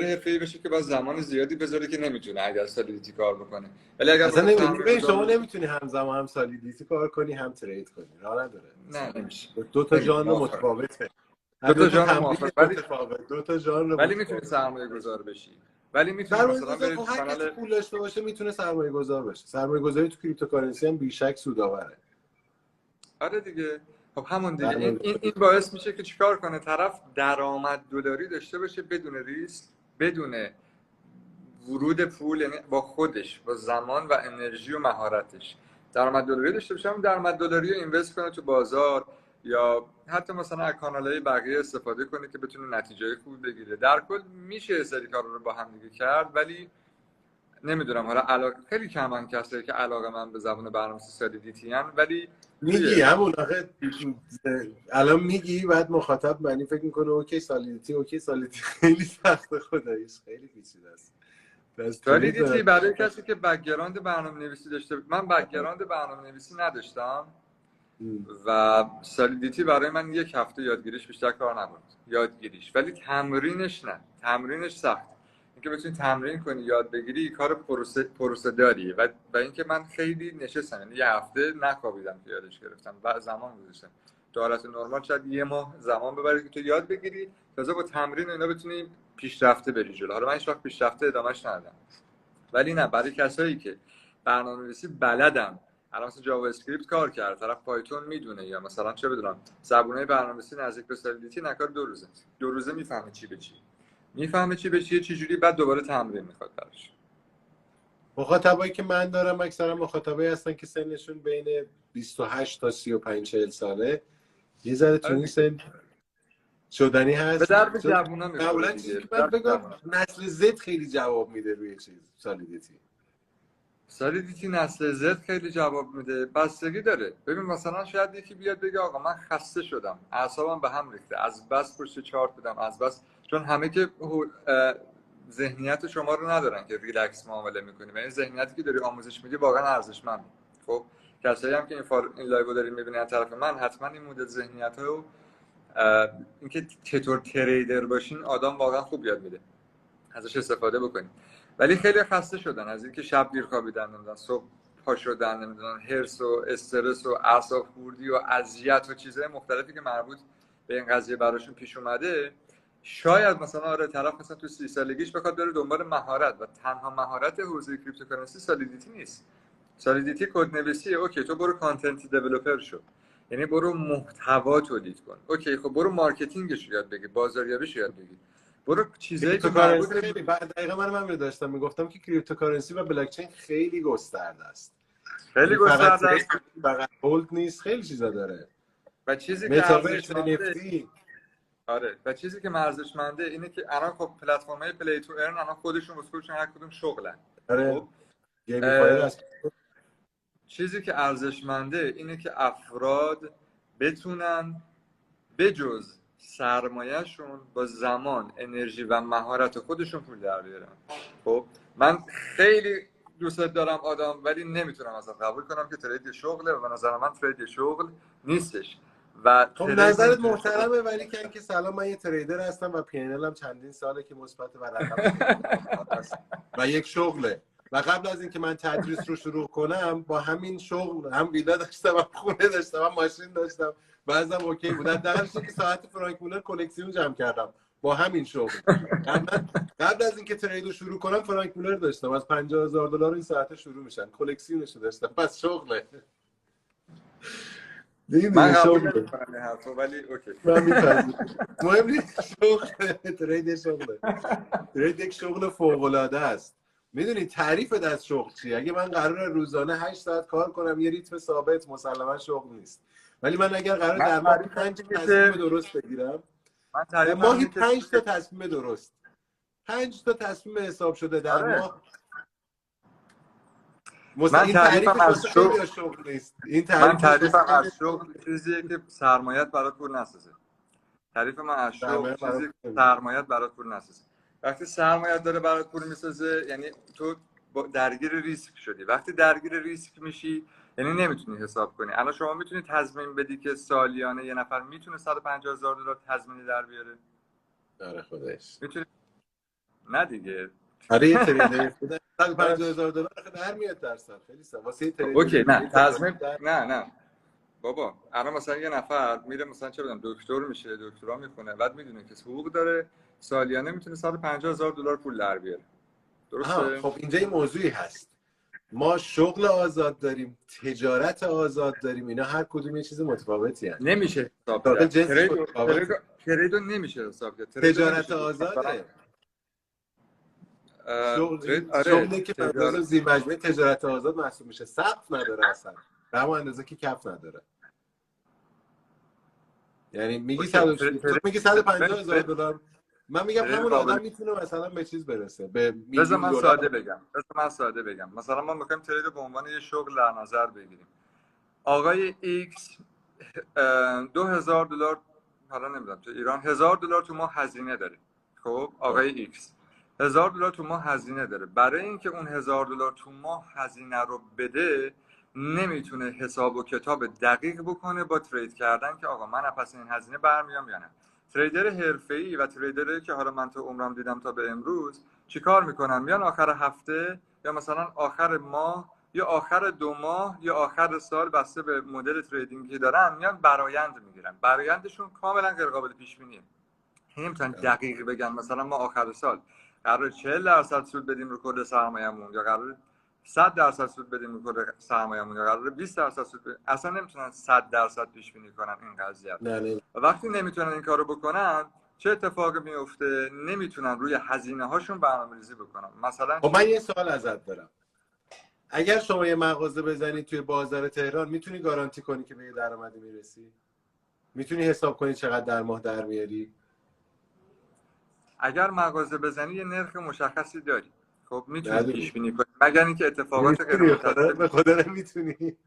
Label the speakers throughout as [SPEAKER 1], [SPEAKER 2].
[SPEAKER 1] حرفه‌ای بشه که باز زمان زیادی بذاره که نمیتونه اگر سالیدیتی کار بکنه. ولی اگر
[SPEAKER 2] اصلا شما نمیتونی همزمان هم سالیدیتی کار کنی هم ترید کنی، راه نداره.
[SPEAKER 1] نه نمیشه.
[SPEAKER 2] دو تا ژانر متفاوته.
[SPEAKER 1] دو تا ژانر
[SPEAKER 2] متفاوت، دو تا ژانر
[SPEAKER 1] ولی میتونی سرمایه‌گذار بشی. ولی میتونی مثلا برید
[SPEAKER 2] هر کسی پول داشته باشه میتونه سرمایه‌گذار بشه. سرمایه‌گذاری تو کریپتوکارنسی هم بیشک سودآوره.
[SPEAKER 1] آره دیگه. خب همون دیگه این باعث میشه که چیکار کنه طرف درآمد دلاری داشته باشه بدون ریسک، بدون ورود پول، یعنی با خودش، با زمان و انرژی و مهارتش درآمد دلاری داشته باشه. هم درآمد دلاری رو اینوست کنه تو بازار یا حتی مثلا از کانال‌های بقیه استفاده کنه که بتونه نتیجه خوب بگیره. در کل میشه سری کارا رو با هم دیگه کرد، ولی نمیدونم حالا خیلی کمن کسایی که علاقه من به زبان برنامه‌نویسی سالیدیتی ان، ولی
[SPEAKER 2] میگی همون آخه الان میگی بعد مخاطب معنی فکر میکنه اوکی سالیدیتی خیلی سخته، خداییش خیلی پیچیده است.
[SPEAKER 1] سالیدیتی برای کسی که بک‌گراند برنامه‌نویسی داشته، من بک‌گراند برنامه‌نویسی نداشتم و سالیدیتی برای من یک هفته یادگیریش بیشتر کار نبود. یادگیریش، ولی تمرینش نه، تمرینش سخت. اینکه بتونی تمرین کنی یاد بگیری کار پروسه داریه و اینکه من خیلی نشستم، یعنی یه هفته نخوابیدم که یادش گرفتم، بعد زمان گذاشتم. تو حالت نرمال شاید یه ماه زمان ببره که تو یاد بگیری، تازه با تمرین اینا بتونی پیشرفته بری جلو. حالا من هیچ وقت پیشرفته ادامهش ندادم، ولی نه، برای کسایی که برنامه‌نویسی بلدن، الان مثلا جاوا اسکریپت کار کرد، طرف پایتون میدونه، یا مثلا چه بدونم زبونای برنامه‌نویسی نزدیک به سالیدیتی، نکار 2 روزه میفهمه چی به چی، میفهمه چی به چیه، چه جوری، بعد دوباره تمرین میخواد براش.
[SPEAKER 2] مخاطبایی که من دارم اکثرا مخاطبایی هستن که سنشون بین 28 تا 35 40 ساله، یه ذره تو این سن شدنی هست.
[SPEAKER 1] به درد جوونا میخوره
[SPEAKER 2] دیگه. من بگم نسل زد خیلی جواب میده روی چیز
[SPEAKER 1] سالیدیتی نسل زد خیلی جواب میده، بستگی داره. ببین مثلا شاید یکی بیاد بگه آقا من خسته شدم، اعصابم به هم ریخته، از بس پشت چارت بودم، از بس، چون همه که ذهنیت شما رو ندارن که ریلکس معامله میکنی و این ذهنیتی که داری آموزش میدی واقعا ارزشمند. خب کسایی هم که این لایو دارین میبینن از طرف من، حتما این مدل ذهنیت رو، اینکه چطور تریدر باشین، آدم واقعا خوب یاد میده، ازش استفاده بکنید. ولی خیلی خسته شدن از اینکه شب دیر خوابیدن، نمیدونن صبح پا شدن، نمیدونن هرس و استرس و اعصاب خوردی و اذیت و چیزهای مختلفی که مربوط به این قضیه براشون پیش اومده. شاید مثلا آره طرف مثلا تو 30 سالگیش بخواد بره دنبال مهارت، و تنها مهارت حوزه کریپتوکارنسی سالیدیتی نیست. سالیدیتی کدنویسیه، اوکی تو برو کانتنت دیولپر شو، یعنی برو محتوا تولید کن. اوکی خب برو مارکتینگش یاد بگیر، بازاریابیش یاد بگیر، برو چیزایی که مربوط به
[SPEAKER 2] دقیقاً من داشتم میگفتم که کریپتوکارنسی و بلاک چین خیلی گسترده است.
[SPEAKER 1] خیلی گسترده است،
[SPEAKER 2] فقط هولد نیست، خیلی چیزا داره.
[SPEAKER 1] و چیزی که
[SPEAKER 2] ارزشمنده،
[SPEAKER 1] آره، و چیزی که ارزشمنده اینه که الان خب پلتفرم‌های پلی تو ارن الان خودشون واسه خودشون هر کدوم شغلن.
[SPEAKER 2] آره. خب
[SPEAKER 1] چیزی که ارزشمنده اینه که افراد بتونن بجز سرمایه‌شون با زمان، انرژی و مهارت خودشون پول در بیارن. خب من خیلی دوست دارم آدم، ولی نمیتونم اصلا قبول کنم که ترید شغله، و به نظر من ترید شغل نیستش. و
[SPEAKER 2] خب نظرت محترمه، ولی که سلام، من یه تریدر هستم و پی ان ال هم چندین ساله که مثبت و رقم و یک شغله، و قبل از اینکه من تدریس رو شروع کنم با همین شغل هم ویلا داشتم، هم خونه داشتم، هم ماشین داشتم، بعضم اوکی بود. حداقل که ساعت فرانک مولر کلکسیون جمع کردم با همین شغل. قبل از اینکه ترید رو شروع کنم فرانک مولر داشتم، از $50,000 این ساعت شروع میشن، کلکسیونش داشتم، پس شغله.
[SPEAKER 1] من قبول نمی‌کنم این حرفو، ولی اوکی
[SPEAKER 2] من می‌پذیرم. مهم نیست، شغل ترید شغله. ترید یک شغل فوق‌العاده است. میدونی تعریفت از شغل چیه؟ اگه من قراره روزانه 8 ساعت کار کنم، یه ریتم ثابت، مسلماً شغل نیست. ولی من اگر قراره در ماه 5 تصمیم درست بگیرم، در ماهی 5 تا تصمیم درست، 5 تا تصمیم حساب شده در ماه،
[SPEAKER 1] من تعریفم از
[SPEAKER 2] شغل نیست.
[SPEAKER 1] من تعریفم از شغل چیزیه که سرمایه‌ات برات پول نسازه. تعریف من از شغل چیزیه که سرمایه‌ات برات پول نسازه. وقتی سرمایه‌ات داره برات پول میسازه، یعنی تو درگیر ریسک شدی. وقتی درگیر ریسک میشی، یعنی نمیتونی حساب کنی. الان شما میتونی تضمین بدی که سالیانه یه نفر میتونه $150,000 تضمینی در بیاره؟
[SPEAKER 2] آره خودش.
[SPEAKER 1] میتونی. نه دیگه.
[SPEAKER 2] آره یه تریدر بودن $150,000 در میاد در سال. خیلی سال واسه تریدر.
[SPEAKER 1] اوکی نه تضمین نه بابا الان مثلا یه نفر میره مثلا چه بدونم دکتر میشه، دکترا میخونه، بعد میدونه که حقوق داره، سالیانه میتونه $150,000 پول در بیاره. درسته؟
[SPEAKER 2] خب اینجا این موضوعی هست، ما شغل آزاد داریم، تجارت آزاد داریم، اینا هر کدوم یه چیز متفاوتی هست.
[SPEAKER 1] نمیشه حساب کرد. تریدو نمیشه حساب کرد.
[SPEAKER 2] تجارت آزاده. شغلی که مثلا زیر مجموعه تجارت آزاد محسوب میشه، سقف نداره اصلا. به همون اندازه که کف نداره. یعنی میگی $150,000، من میگم همون آدم میتونه مثلا به چیز برسه، به
[SPEAKER 1] بذار من ساده بگم. مثلا ما میخوایم ترید رو به عنوان یه شغل در نظر بگیریم. آقای ایکس $2,000 حالا نمیدونم تو ایران $1,000 تو ماه هزینه داره. خب آقای ایکس $1,000 تو ماه هزینه داره. برای اینکه اون $1,000 تو ماه هزینه رو بده نمیتونه حساب و کتاب دقیق بکنه با ترید کردن که آقا من پس این هزینه برمیام یا نه. تریدر حرفه‌ای و تریدری که حالا من تو عمرم دیدم تا به امروز چیکار میکنن؟ میان آخر هفته یا مثلا آخر ماه یا آخر 2 ماه یا آخر سال بسته به مدل تریدینگی که دارن میان برآیند میگیرن. برآیندشون کاملا غیر قابل پیش بینیه. نمیتونن دقیق بگن مثلا ما آخر سال قرار 40% سود بدیم رو کل سرمایه‌مون یا قرار 100% سود بدیم رو کل سرمایه‌مون یا قرار 20% سود بدیم. اصلا نمیتونن 100% پیش بینی کنن این قضیه. و وقتی نمیتونن این کارو بکنن چه اتفاقی میفته؟ نمیتونن روی هزینه هاشون برنامه‌ریزی بکنن. مثلا
[SPEAKER 2] خب من یه سوال ازت دارم. اگر شما یه مغازه بزنی توی بازار تهران میتونی گارانتی کنی که به یه درآمدی میرسی؟ میتونی حساب کنی چقدر در ماه در میاری؟
[SPEAKER 1] اگر مغازه بزنی یه نرخ مشخصی داری. خب میتونی پیش بینی کنی مگر اینکه اتفاقات غیر منتظره
[SPEAKER 2] به خدا نمیتونی.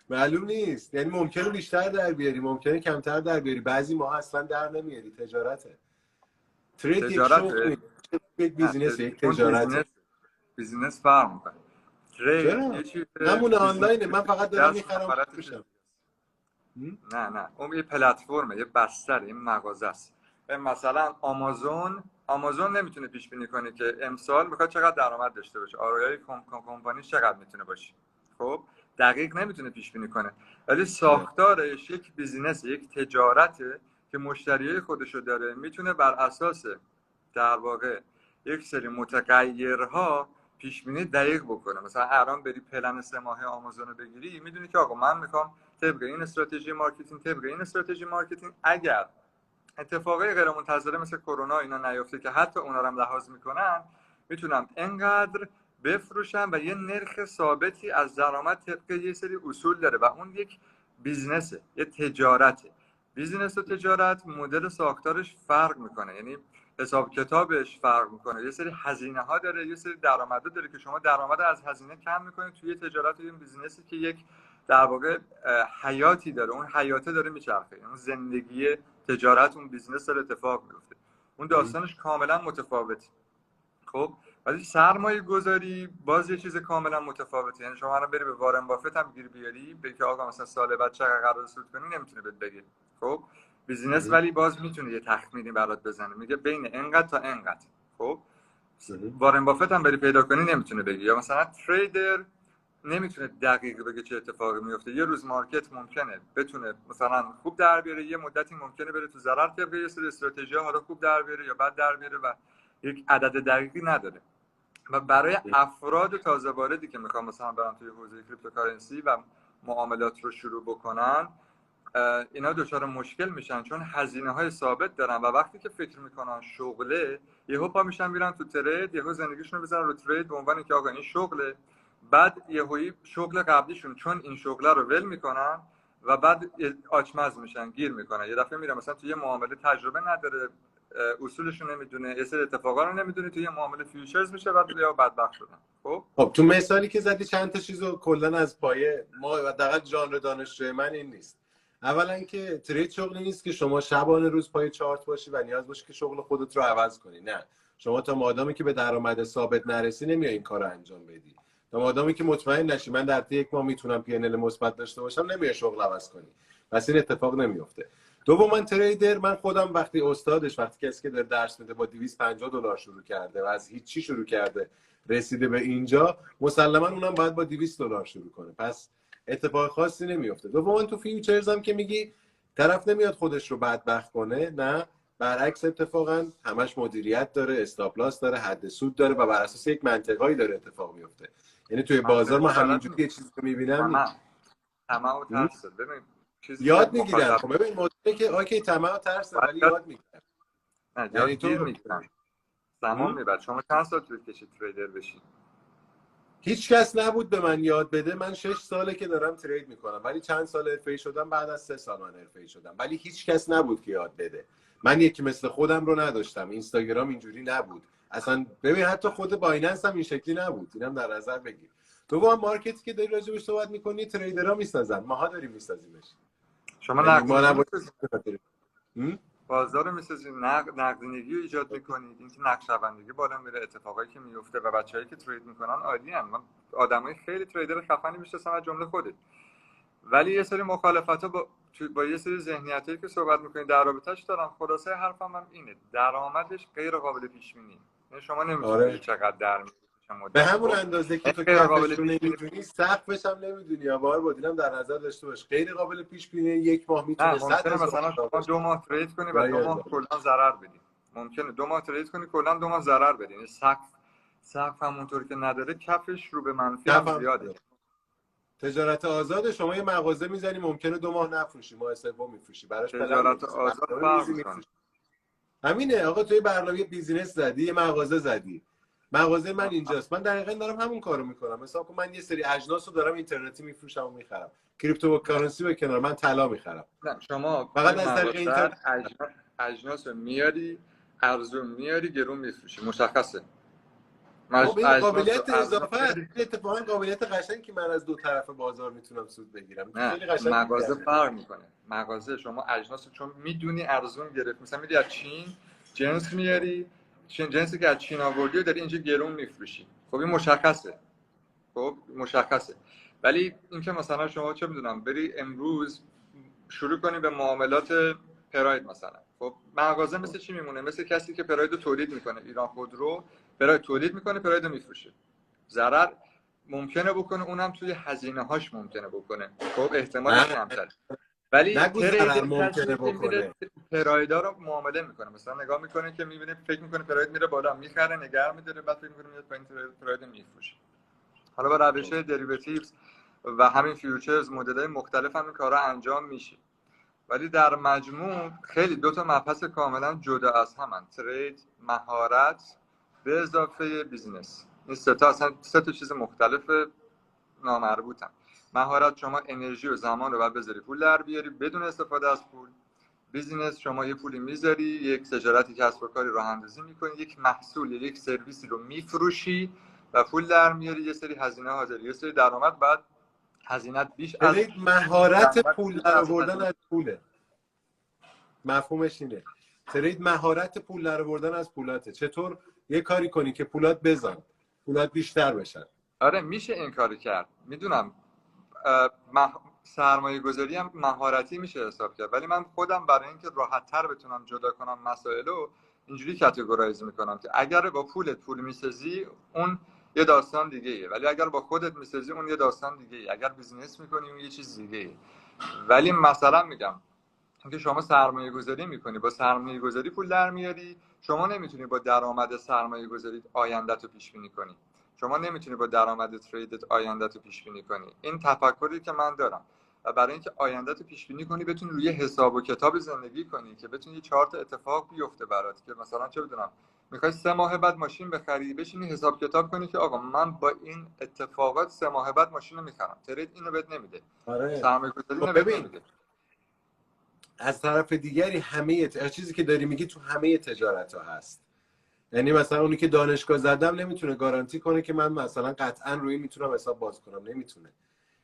[SPEAKER 2] معلوم نیست، یعنی ممکنه بیشتر در بیاری، ممکنه کمتر در بیاری، بعضی ماه اصلا در نمیاری. تجارته. ترید یک شغل نیست، یک بیزینس، یک تجارته.
[SPEAKER 1] بیزینس فرق میکنه. ترید یه چیز
[SPEAKER 2] همون آنلاینه، من فقط دارم میخرم میفروشم.
[SPEAKER 1] نه اون یه پلتفرمه، یه بستر، این مغازه است. مثلا آمازون نمیتونه پیش بینی کنه که امسال میخواد چقدر درآمد داشته باشه، آرای کمپانی چقدر میتونه باشه. خب دقیق نمیتونه پیش بینی کنه، ولی ساختارش یک بیزینس، یک تجارته که مشتریای خودشو داره، میتونه بر اساس در واقع یک سری متغیرها پیش بینی دقیق بکنه. مثلا الان بری پلن 3 ماهه آمازون رو بگیری، میدونی که آقا من میخوام طبق این استراتژی مارکتینگ اگر اتفاقای غیر منتظره مثل کرونا اینا نیفته که حتی اونا رو هم لحاظ میکنن، میتونم انقدر بفروشم و یه نرخ ثابتی از درآمد طبق یه سری اصول داره و اون یک بیزنسه، یه تجارته. بیزنس و تجارت مدل ساختارش فرق میکنه، یعنی حساب کتابش فرق میکنه، یه سری هزینه ها داره، یه سری درآمد داره که شما درآمد از هزینه کم میکنید توی تجارت و یه بیزنسی که یک در واقع حیاتی داره، اون حیاته داره میچرخه، اون زندگی تجارت اون بیزنس داره اتفاق میفته، اون داستانش کاملا متفاوته. خب ولی سرمایه گذاری باز یه چیز کاملا متفاوته. یعنی شما الان بری به وارن بافت هم گیر بیاری بگی آقا مثلا سال بعد چقدر قرار سود کنی، نمیتونه بهت بگه. خب بیزینس ولی باز میتونه یه تخمینی برات بزنه، میگه بین اینقدر تا اینقدر. خب وارن بافت هم بری پیدا کنی نمیتونه بگه. یا مثلا تریدر نمیتونه دقیق بگه چه اتفاقی میفته. یه روز مارکت ممکنه بتونه مثلا خوب در بیاره، یه مدتی ممکنه بره تو ضرر طبق یه سری استراتژی‌ها، حالا خوب در بیاره یا بد در بیاره و یک عدد دقیقی نداره. و برای افراد تازه واردی که میخوان مثلا برن توی حوزه کریپتوکارنسی و معاملات رو شروع بکنن، اینا دچار مشکل میشن چون هزینه‌های ثابت دارن و وقتی که فکر میکنن شغله، یهو پا میشن میرن تو ترید، یهو زندگیشون رو بزنن رو ترید به عنوان اینکه آقا این شغله، بعد یهویی شغل قبلیشون چون این شغله رو ول میکنن و بعد آچمز میشن، گیر میکنن. یه دفعه میره مثلا توی یه معامله تجربه نداره، اصولش رو نمیدونه، یه سری اتفاقا رو نمیدونه، توی یه معامله فیوچرز میشه بعد یا بدبخت شدن.
[SPEAKER 2] خب تو مثالی که زدی چند تا چیزو کلا از پایه ما حداقل ژانر دانشجوی من این نیست. اولا که ترید شغلی نیست که شما شبانه روز پای چارت باشی و نیاز باشه که شغل خودت رو عوض کنی. نه، شما تا مادامی که به درآمد ثابت نرسی نمیای این کارو انجام بدی. تا مادامی که مطمئن نشی من در طی 1 ماه میتونم پی ان ال مثبت داشته باشم، نمیای شغل عوض کنی. پس این اتفاق نمیفته. دوم تریدر، من خودم وقتی کسی که داره درس میده با $250 شروع کرده و از هیچی شروع کرده رسیده به اینجا، مسلما اونم باید با $200 شروع کنه. پس اتفاق خاصی نمیفته. دوم تو فیوچرز هم که میگی طرف نمیاد خودش رو بدبخت کنه، نه، برعکس اتفاقا همش مدیریت داره، استاپ لاس داره، حد سود داره و بر اساس یک منطقایی داره اتفاق میفته. یعنی توی بازار ما همینجوری یه چیزی رو میبینم
[SPEAKER 1] طمع و ترس. ببین چیزی
[SPEAKER 2] یاد
[SPEAKER 1] که
[SPEAKER 2] میگیرن. خب ببین موضوعی که اوکی طمع و ترس ولی یاد میگیرن.
[SPEAKER 1] یعنی تو میگیرن زمان میبره. شما چند سال طول کشید تریدر بشی؟
[SPEAKER 2] هیچ کس نبود به من یاد بده. من 6 ساله که دارم ترید میکنم، ولی چند سال حرفه‌ای شدم. بعد از 3 سال من حرفه‌ای شدم، ولی هیچ کس نبود که یاد بده. من یکی مثل خودم رو نداشتم. اینستاگرام اینجوری نبود اصلا. ببین حتی خود بایننس هم این شکلی نبود. اینم در نظر بگیر. تو با مارکتی که داری راجعش صحبت میکنی تریدرها میسازن، ماها داریم میسازیمش.
[SPEAKER 1] شما بازار رو میسازید، نقدینگی رو ایجاد میکنید، اینکه نقشه‌بندی بالا میره، اتفاقایی که میفته و بچه‌هایی که ترید میکنن عالی ان. من آدمای خیلی تریدر خفنی میشناسم از جمله خودت. ولی یه سری مخالفتا با یه سری ذهنیتایی که صحبت میکنید در رابطه‌اش دارم. خلاصه حرفم هم اینه، درآمدش غیر قابل پیش بینی. یعنی شما نمیتونید چقدر درآمد
[SPEAKER 2] به همون اندازه که تو کفش رو نمیدونی، سقفش هم نمیدونی. یا بار بودینم در نظر داشته باش غیر قابل پیش بینی. یک ماه میتونه 100
[SPEAKER 1] مثلا شما 2 ماه ترید کنی و 2 ماه کلا ضرر بدی. ممکنه 2 ماه ترید کنی کلا 2 ماه ضرر بدی. یعنی سقف همونطور که نداره، کفش رو به منفی هم زیاده.
[SPEAKER 2] تجارت آزاد شما یه مغازه میزنی ممکنه 2 ماه نفروشی، ماه سوم میفروشی. براش
[SPEAKER 1] تجارت آزاد فرق میکنه.
[SPEAKER 2] همینه آقا. توی برنامه بیزینس زدی، یه مغازه زدی. مغازه من اینجاست. من دقیقاً دارم همون کارو میکنم. مثلا من یه سری اجناس رو دارم اینترنتی میفروشم و میخرم. کریپتوکارنسی به کنار، من طلا میخرم.
[SPEAKER 1] نه شما
[SPEAKER 2] فقط از طریق اینترنت
[SPEAKER 1] اجناس رو میاری، ارزون میاری، گرون میفروشی. مشخصه.
[SPEAKER 2] این قابلیت اضافه است. اتفاقا قابلیت قشنگی که من از دو طرف بازار میتونم سود بگیرم. خیلی قشنگه.
[SPEAKER 1] مغازه فرق میکنه. مغازه شما اجناس رو چون میدونی ارزون گرفت، مثلا میری از چین جنس میاری، جنسی که از چین آوردی و داری اینجا گرون میفروشی. خب این مشخصه. ولی اینکه مثلا شما چه میدونم بری امروز شروع کنی به معاملات پراید مثلا، خب مغازه مثل چی میمونه؟ مثل کسی که پراید رو تولید میکنه. ایران خودرو پراید تولید میکنه، پراید رو میفروشه. ضرر ممکنه بکنه، اونم توی هزینه هاش ممکنه بکنه. خب احتمالش کمتره. ولی
[SPEAKER 2] ضرر ممکنه بکنه.
[SPEAKER 1] پرایدا رو معامله میکنه. مثلا نگاه میکنه که میبینه، فکر میکنه پراید میره بالا، میخره، نگه میداره، بعد فکر میکنه میاد پایین، پراید میفروشه. حالا با روش دریوتیوز و همین فیوچرز مدل‌های مختلف هم این کارا انجام میشه. ولی در مجموع خیلی دو تا مبحث کاملا جدا از همن: ترید، مهارت به اضافه بیزینس. این سه تا اصلا سه تا چیز مختلف نامربوطن. مهارت شما انرژی و زمان رو بعد بذاری پول در بیاری بدون استفاده از پول. بیزینس شما یه پولی میذاری، یک تجارتی کسب و کاری راه اندازی میکنی، یک محصول یا یک سرویسی رو میفروشی و پول در میاری، یه سری هزینه حاضری، یه سری درآمد، بعد هزینه‌ت بیش از
[SPEAKER 2] مهارت پول درآوردن از پوله. مفهومش اینه. ترید مهارت پول درآوردن از پولاته. چطور یه کاری کنی که پولات بزن، پولات بیشتر بشن.
[SPEAKER 1] آره میشه این کارو کرد. میدونم سرمایه گذاری هم مهارتی میشه حساب کرد، ولی من خودم برای اینکه راحت تر بتونم جدا کنم مسائلو اینجوری کاتگورایز میکنم که اگر با پولت پول میسازی اون یه داستان دیگه ایه، ولی اگر با خودت میسازی اون یه داستان دیگه ایه. اگر بیزینس میکنی اون یه چیز دیگه ایه. ولی مثلا میگم اینکه شما سرمایه گذاری میکنی، با سرمایه گذاری پول در میاری، شما نمیتونی با درآمد سرمایه گذاری آینده‌تو پیش بینی کنی. شما نمیتونی با درآمد تریدت آینده‌تو پیش بینی کنی. این تفکری که من دارم و برای اینکه آینده‌تو پیش بینی کنی بتونی روی حساب و کتاب زندگی کنی که بتونی 4 تا اتفاق بیفته برات، که مثلا چه بدونم میخوای 3 ماه بعد ماشین بخری، بشینی حساب کتاب کنی که آقا من با این اتفاقات 3 ماه بعد ماشین رو میخرم. ترید اینو بهت نمیده. سرمایه گذاری اینو بهت نمیده.
[SPEAKER 2] از طرف دیگری همه چیزی که داری میگی تو همه تجارت ها هست. یعنی مثلا اونی که دانشگاه زدم نمیتونه گارانتی کنه که من مثلا قطعا روی میتونم حساب باز کنم. نمیتونه.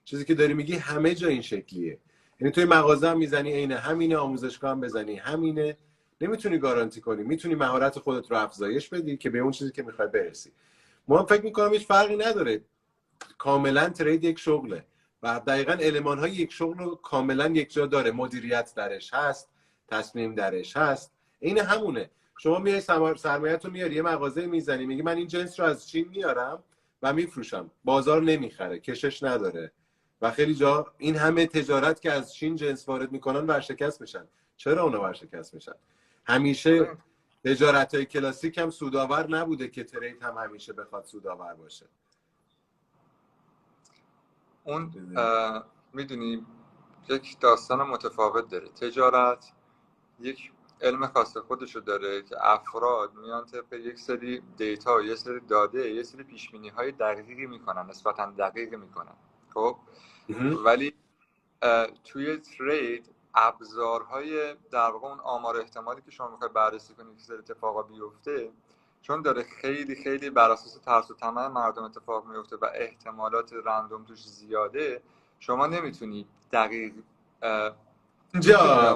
[SPEAKER 2] چیزی که داری میگی همه جا این شکلیه. یعنی توی مغازه هم میزنی عینه همینه، آموزشگاه هم بزنی همینه. نمیتونی گارانتی کنی. میتونی مهارت خودت رو افزایش بدی که به اون چیزی که میخوای برسی. من فکر میکنم هیچ فرقی نداره. کاملا ترید یک شغله و دقیقاً المان‌های یک شغل رو کاملا یک جا داره. مدیریت درش هست، تصمیم درش هست. این همونه. شما میای سرمایه‌تو میاری یه مغازه میزنی، میگی من این جنس رو از چین میارم و میفروشم، بازار نمیخره، کشش نداره و خیلی جا این همه تجارت که از چین جنس وارد میکنن ورشکست میشن. چرا اونا ورشکست میشن؟ همیشه تجارت‌های کلاسیک هم سودآور نبوده که ترید هم همیشه بخواد سودآور باشه.
[SPEAKER 1] اون میدونی یک داستان متفاوت داره. تجارت یک علم خاص خودشو داره که افراد میان طبق یک سری دیتا، یه سری داده، یه سری پیشبینی های دقیقی میکنن، نسبتا دقیق میکنن. خب ولی توی ترید ابزارهای در واقع اون آمار احتمالی که شما میخوای بررسی کنی که سری اتفاقا بیفته، چون داره خیلی خیلی بر اساس ترس و طمع مردم اتفاق میفته و احتمالات رندوم توش زیاده، شما نمیتونی دقیق
[SPEAKER 2] اینجا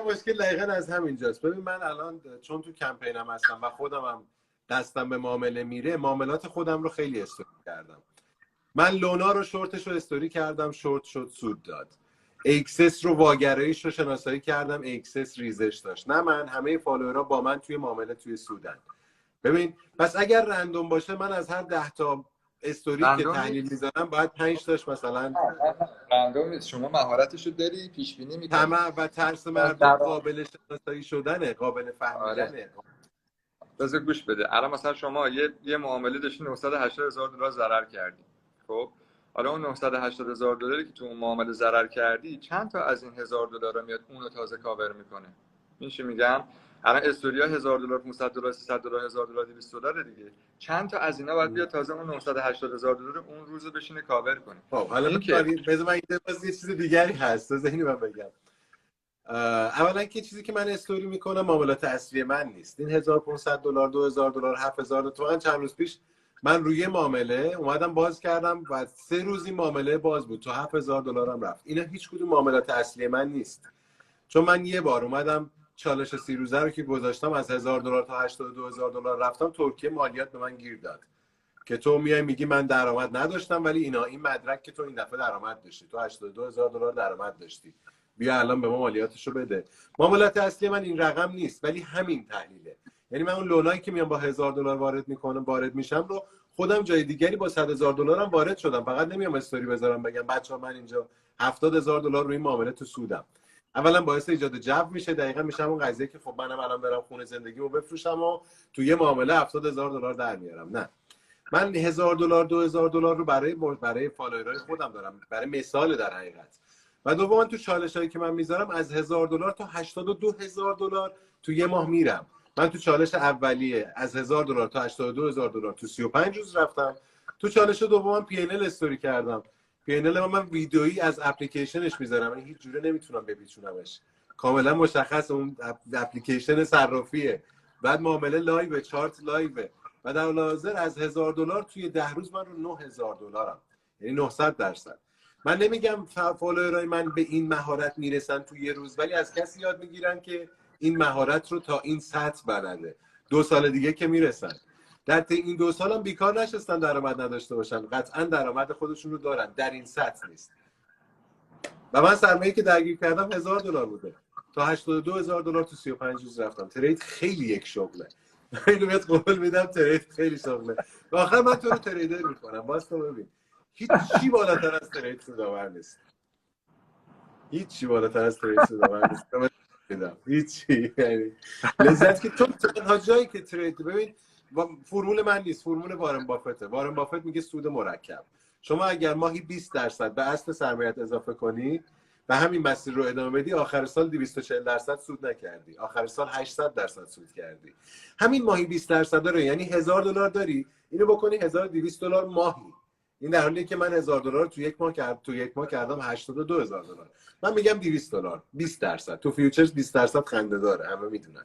[SPEAKER 2] مشکل دقیقا از همینجاست. ببین من الان چون تو کمپینم هستم و خودم هم دستم به معامله میره، معاملات خودم رو خیلی استوری کردم. من لونا رو شورتش رو استوری کردم، شورت شد سود داد. اکسس رو واگرایش رو شناسایی کردم، اکسس ریزش داشت. نه من، همه فالوورها با من توی معامله توی سودن. ببین پس اگر رندوم باشه من از هر 10 تا استوری که تحلیل میذارم باید 5 تاش مثلا
[SPEAKER 1] رندوم نیست. شما مهارتشو داری، پیش بینی میکنی.
[SPEAKER 2] طمع و ترس مردم قابل شناسایی شدنه، قابل فهمیدنه.
[SPEAKER 1] بذار گوش بده. الان مثلا شما یه معامله داشتی 980,000 دلار ضرر کردی. خب حالا اون 980,000 دلاری که تو اون معامله ضرر کردی، چند تا از این 1000 دلار میاد اونو تازه کاور میکنه؟ میشه میگم الان استوریا 1000 دلار، 500 دلار، 300 دلار، 1000 دلار، 200 دلار دیگه. چند تا از اینا باید بیاد تازه اون 980,000 دلار اون روزو بشینه کاور کنه.
[SPEAKER 2] خب حالا بذار من یه چیز دیگری هست، ذهنی من بگم. اولا که چیزی که من استوری میکنم معاملات اصلی من نیست. این 1500 دلار، 2000 دلار، 7000 دلار، چند روز پیش من روی معامله اومدم باز کردم و 3 روز این معامله باز بود، تا 7000 دلارم رفت. اینا هیچ کدوم معاملات اصلی من نیست. چون من یه بار اومدم چالش 30 روزه رو که گذاشتم از 1000 دلار تا 82000 دلار رفتم، ترکیه مالیات به من گیر داد که تو میای میگی من درآمد نداشتم ولی این مدرک که تو این دفعه درآمد داشتی، تو 82000 دلار درآمد داشتی، بیا الان به ما مالیاتشو بده. معاملات اصلی من این رقم نیست ولی همین تحلیله. یعنی من اون لونایی که میام با 1000 دلار وارد میشم رو خودم جای دیگری با 100,000 دلارم وارد شدم. فقط نمیام استوری بذارم بگم بچه‌ها من اینجا 70,000 دلار روی این معامله تو سودم. اولا باعث ایجاد جو میشه، دقیقاً میشم اون قضیه که خب منم الان برم خونه زندگیمو بفروشم و تو یه معامله 70,000 دلار در میارم. نه، من 1000 دلار 2000 دلار رو برای فالوورای خودم دارم، برای مثال در حقیقت. و دوما تو چالشایی که من میذارم از 1000 دلار تا 82,000 دلار تو یه ماه میرم. من تو چالش اولیه از 1000 دلار تا 82,000 دلار تو 35 روز رفتم. تو چالش دومم پی ان ال استوری کردم. پی ان ال من ویدئویی از اپلیکیشنش میذارم، هیچ جوره نمیتونم بپیچونمش، کاملا مشخص اون اپلیکیشن صرافیه. بعد معامله لایو، چارت لایو. و در حال حاضر از 1000 دلار توی 10 روز من رو 9000 دلارم، یعنی 900%. من نمیگم فالوورای من به این مهارت میرسن توی یه روز، ولی از کسی یاد میگیرن که این مهارت رو تا این سطح بلده. 2 سال دیگه که میرسن. در این 2 سال هم بیکار نشستن درآمد نداشته باشن، قطعا درآمد خودشون رو دارن، در این سطح نیست. و من سرمایه‌ای که درگیر کردم 1000 دلار بوده، تا 82,000 دلار تو 35 روز رفتم. ترید خیلی یک شغله. اینو بهت قول میدم، ترید خیلی شغله. آخر من تو رو تریدر میکنم، واسه ببین هیچی بالاتر از ترید سودآور نیست. هیچی بالاتر از ترید سودآور نیست. هیچی. یعنی لذت که تو تنها جایی که ترید، ببین فرمول من نیست، فرمول وارن بافته. وارن بافت میگه سود مرکب. شما اگر ماهی 20% به اصل سرمایه‌ات اضافه کنی و همین مسیر رو ادامه بدی، آخر سال 240% سود نکردی، آخر سال 800% سود کردی. همین ماهی 20% داره، یعنی 1000 دلار داری، اینو بکنی 1200 دلار ماهی. این در حالیه که من 1000 دلار تو یک ماه کردم 82,000 دلار. من میگم 200 دلار 20%. تو فیوچرز 20% خنده داره، همه میدونن.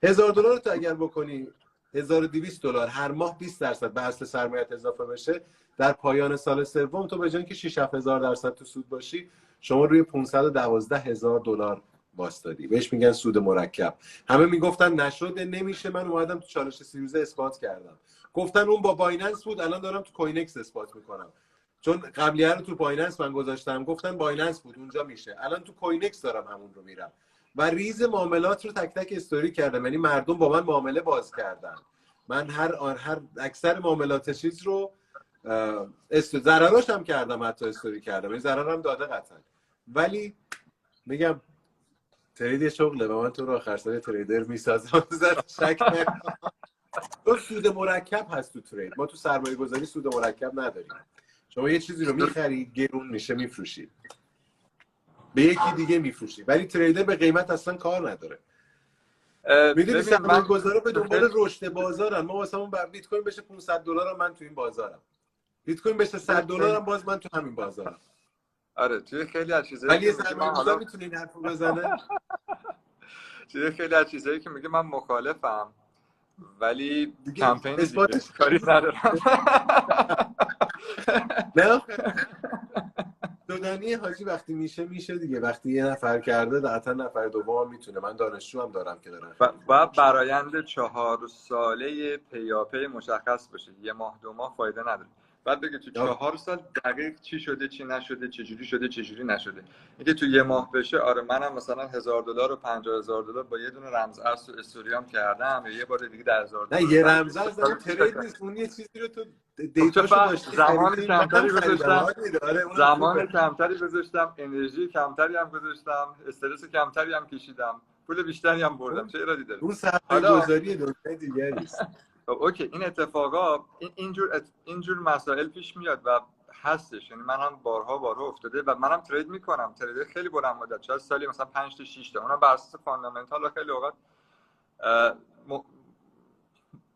[SPEAKER 2] 1000 دلار تو اگر بکنی 1200 دلار هر ماه 20% به اصل سرمایه‌ات اضافه بشه، در پایان سال سوم تو به جای اینکه 6-7000% تو سود باشی، شما روی 512,000 دلار واسطادی. بهش میگن سود مرکب. همه میگفتن نشده، نمیشه. من اومدم تو چالش 30 روزه اثبات کردم. گفتن اون با بایننس بود، الان دارم تو کوینکس اثبات میکنم. چون قبلیه رو تو بایننس من گذاشتم، گفتن بایننس بود اونجا میشه. الان تو کوینکس دارم همون رو میرم و ریز معاملات رو تک تک استوری کردم. یعنی مردم با من معامله باز کردن. من هر اکثر معاملات چیز رو ضرراش هم کردم، حتی استوری کردم. این ضررم داده قطعا. ولی میگم ترید شغله و من تو رو آخر سال تریدر میسازم. شک نکن. تو سود مرکب هست تو ترید. ما تو سرمایه گذاری سود مرکب نداریم. شما یه چیزی رو میخری، گرون میشه، میفروشی، به یکی دیگه میفروشی. ولی تریدر به قیمت اصلا کار نداره. میدونی سرمایه گذارا به دنبال رشد بازارن. ما واسمون بیت کوین بشه $500 من تو این بازارم، بیت کوین بشه $100 باز من تو همین بازارم.
[SPEAKER 1] آره توی خیلی از چیزایی
[SPEAKER 2] ولی
[SPEAKER 1] که
[SPEAKER 2] یه
[SPEAKER 1] میگه
[SPEAKER 2] سرمایه
[SPEAKER 1] من
[SPEAKER 2] گذار
[SPEAKER 1] حالا
[SPEAKER 2] میتونه این حرفو بزنه.
[SPEAKER 1] توی خیلی از چیزایی که میگه من مخالفم، ولی
[SPEAKER 2] دیگه
[SPEAKER 1] کمپین دیگه
[SPEAKER 2] اثباتش
[SPEAKER 1] کاری ندارم.
[SPEAKER 2] نه دادنی حاجی وقتی میشه دیگه. وقتی یه نفر کرده قطعا نفر دوم میتونه. من دانشجو هم دارم که دارن خیلی
[SPEAKER 1] باید برآیند 4 ساله پیاپی مشخص بشه. 1 ماه 2 ماه فایده نداره. بعد بگه تو 4 سال دقیق چی شده چی نشده، چجوری شده چجوری نشده. اینکه تو 1 ماه بشه آره منم مثلا $1000 و $50000 با یه دونه رمز ارز و استوریام کردم، یا یه بار دیگه $10000.
[SPEAKER 2] نه یه رمزرز اون ترید نیست، اون یه چیزی رو تو دیتاشو داشتی
[SPEAKER 1] زمان
[SPEAKER 2] خریدی.
[SPEAKER 1] کمتری گذاشتم، زمان
[SPEAKER 2] خوبه.
[SPEAKER 1] کمتری گذاشتم، انرژی کمتری هم گذاشتم، استرس کمتری هم کشیدم، پول بیشتری هم بردم. چه ایرادی داره؟
[SPEAKER 2] اون سرمایه
[SPEAKER 1] حالا
[SPEAKER 2] گذاری دنیای دیگری است.
[SPEAKER 1] خب اوکی این اتفاقا اینجور مسائل پیش میاد و هستش. یعنی من هم بارها افتاده و منم ترید میکنم، ترید خیلی بلند مدت، شاید سالی مثلا 5 تا 6 تا، اونا بر اساس فاندامنتال. خیلی اوقات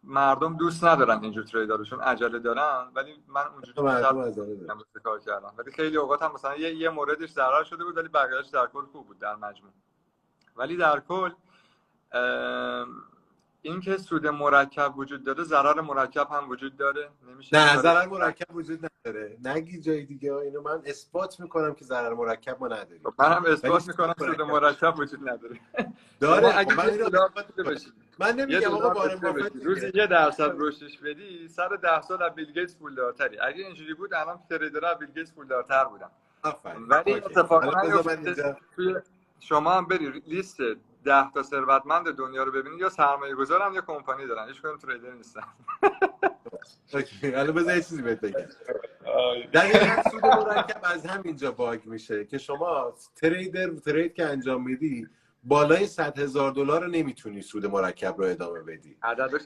[SPEAKER 1] مردم دوست ندارن اینجور تریدارشون، عجله دارن، ولی من اونجوری
[SPEAKER 2] مردم
[SPEAKER 1] بیشتر
[SPEAKER 2] عجله دارن.
[SPEAKER 1] کار کردم. ولی خیلی اوقات هم مثلا یه موردش ضرر شده بود ولی بقیه‌اش در کل خوب بود در مجموع. ولی در کل این که سود مرکب وجود داره، ضرر مرکب هم وجود داره. نمیشه
[SPEAKER 2] نه ضرر مرکب وجود نداره. نگی جای دیگه. اینو من اثبات میکنم که ضرر مرکب ما نداریم.
[SPEAKER 1] من هم اثبات میکنم سود مرکب وجود نداره.
[SPEAKER 2] داره.
[SPEAKER 1] اگه
[SPEAKER 2] من اینو من نمیگم آقا وارن بافت
[SPEAKER 1] روزی 1% رشدش بدی 110 سال از بیل گیتس پولدارتری. اگه اینجوری بود الان تریدرها بیل گیتس پولدارتر بودن. ولی اتفاقا توی شما هم بری لیست 10 تا ثروتمند دنیا رو ببینید، یا سرمایه گذارن یا کمپانی دارن، هیچ کدوم تریدر نیستن.
[SPEAKER 2] الان بذار یه چیزی بهت بگم. دقیقاً سود مرکب از همینجا باگ میشه که شما ترید که انجام میدی بالای $100,000 رو نمیتونی سود مرکب رو ادامه بدی.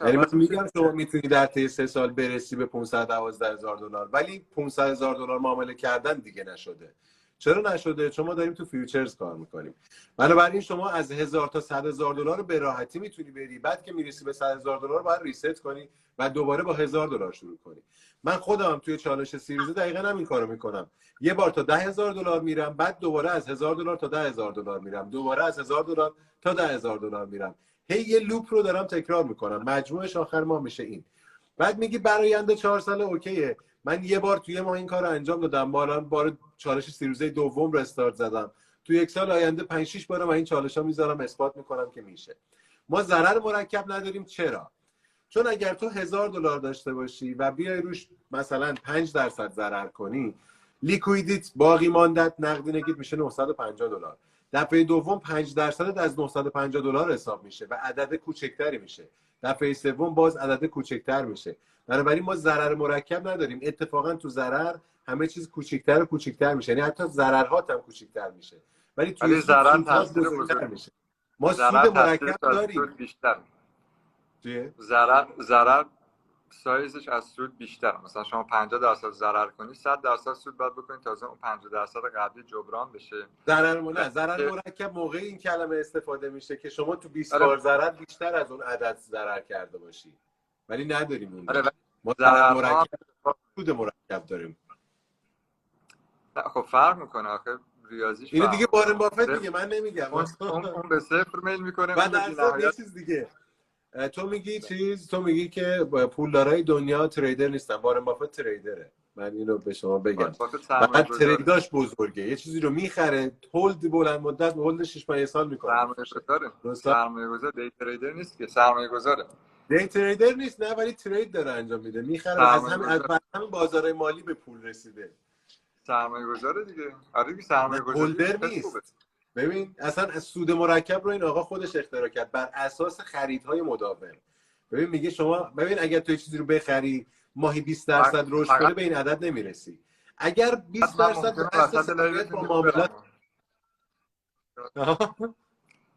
[SPEAKER 2] یعنی من میگم شما میتونی در طی 3 سال برسی به $512,000 ولی $500,000 معامله کردن دیگه نشده. چرا نشده؟ چون ما داریم تو فیوچرز کار میکنیم. بنابراین شما از 1000 تا $100,000 به راحتی میتونی بری. بعد که میرسی به $100,000 باید ریست کنی و دوباره با $1000 شروع کنی. من خودم توی چالش سیریزه دقیقاً همین کارو میکنم. یه بار تا $10,000 میرم، بعد دوباره از $1000 تا $10,000 میرم، دوباره از $1000 تا $10,000 میرم. هی یه لوپ رو دارم تکرار میکنم. مجموعش آخر ما میشه این. بعد میگی براینده 4 ساله اوکیه. من یه بار توی ماه این کارو انجام دادم. بار چالش سیریزه دوم رو استارت زدم. تو 1 سال آینده 5 6 بارم این چالش‌ها میذارم، اثبات میکنم که میشه. ما ضرر مرکب نداریم. چرا؟ چون اگر تو $1000 داشته باشی و بیای روش مثلا 5% ضرر کنی، لیکویدیت باقی ماندت نقدینگیت میشه $950. دفعه دوم 5% از $950 حساب میشه و عدد کوچکتری میشه. دفعه سوم باز عدد کوچکتر میشه. بنابراین ما ضرر مرکب نداریم. اتفاقا تو ضرر همه چیز کوچکتر و کوچکتر میشه. یعنی حتی ضررهات هم کوچکتر میشه. ولی توی
[SPEAKER 1] ضرر
[SPEAKER 2] سودها بزرگتر میشه. ما سود مرکب داریم.
[SPEAKER 1] بیشتر.
[SPEAKER 2] چیه؟
[SPEAKER 1] ضرر سایزش از سود بیشتر. مثلا شما 50% ضرر کنی 100% سود باید بکنی تازه اون 50% قبلی جبران بشه.
[SPEAKER 2] ضرر مرکب موقعی این کلمه استفاده میشه که شما تو 20 بار ضرر بیشتر از اون عدد ضرر کرده باشی. ولی نداریم اون. ما ضرر مرکب سود مرکب داریم.
[SPEAKER 1] خب فرق میکنه آخه ریاضیش.
[SPEAKER 2] اینو دیگه وارن بافت میگه، من نمیگم.
[SPEAKER 1] اون به صفر میل میکنه.
[SPEAKER 2] بعد در یه چیز دیگه تو میگی که پولدارای دنیا تریدر نیستن. وارن بافت تریدره. من اینو به شما بگم. بعد تریداش بزرگه. یه چیزی رو میخره، هولد بلند مدت، هولد 6 ماه سال میکنه.
[SPEAKER 1] سرمایه گذار دی تریدر نیست که، سرمایه گذاره.
[SPEAKER 2] دی تریدر نیست نه، ولی ترید داره انجام میده. میخره از همین بازارهای مالی به پول رسیده.
[SPEAKER 1] سرمایه گذاره دیگه. آره دیگه،
[SPEAKER 2] نه
[SPEAKER 1] سرمایه گذاری
[SPEAKER 2] هولدر
[SPEAKER 1] خیلی خوبه.
[SPEAKER 2] نیست. ببین اصلا از سود مرکب رو این آقا خودش اختراع کرد بر اساس خریدهای مداوم. ببین میگه شما، ببین اگر تو چیزی رو بخری ماهی 20% رشد کنه
[SPEAKER 1] فقط
[SPEAKER 2] به این عدد نمیرسی. اگر 20%
[SPEAKER 1] من
[SPEAKER 2] بر
[SPEAKER 1] ممکنه
[SPEAKER 2] اساس
[SPEAKER 1] وسط
[SPEAKER 2] ثابت
[SPEAKER 1] لایوتون
[SPEAKER 2] با
[SPEAKER 1] دیگه
[SPEAKER 2] معاملات
[SPEAKER 1] برم.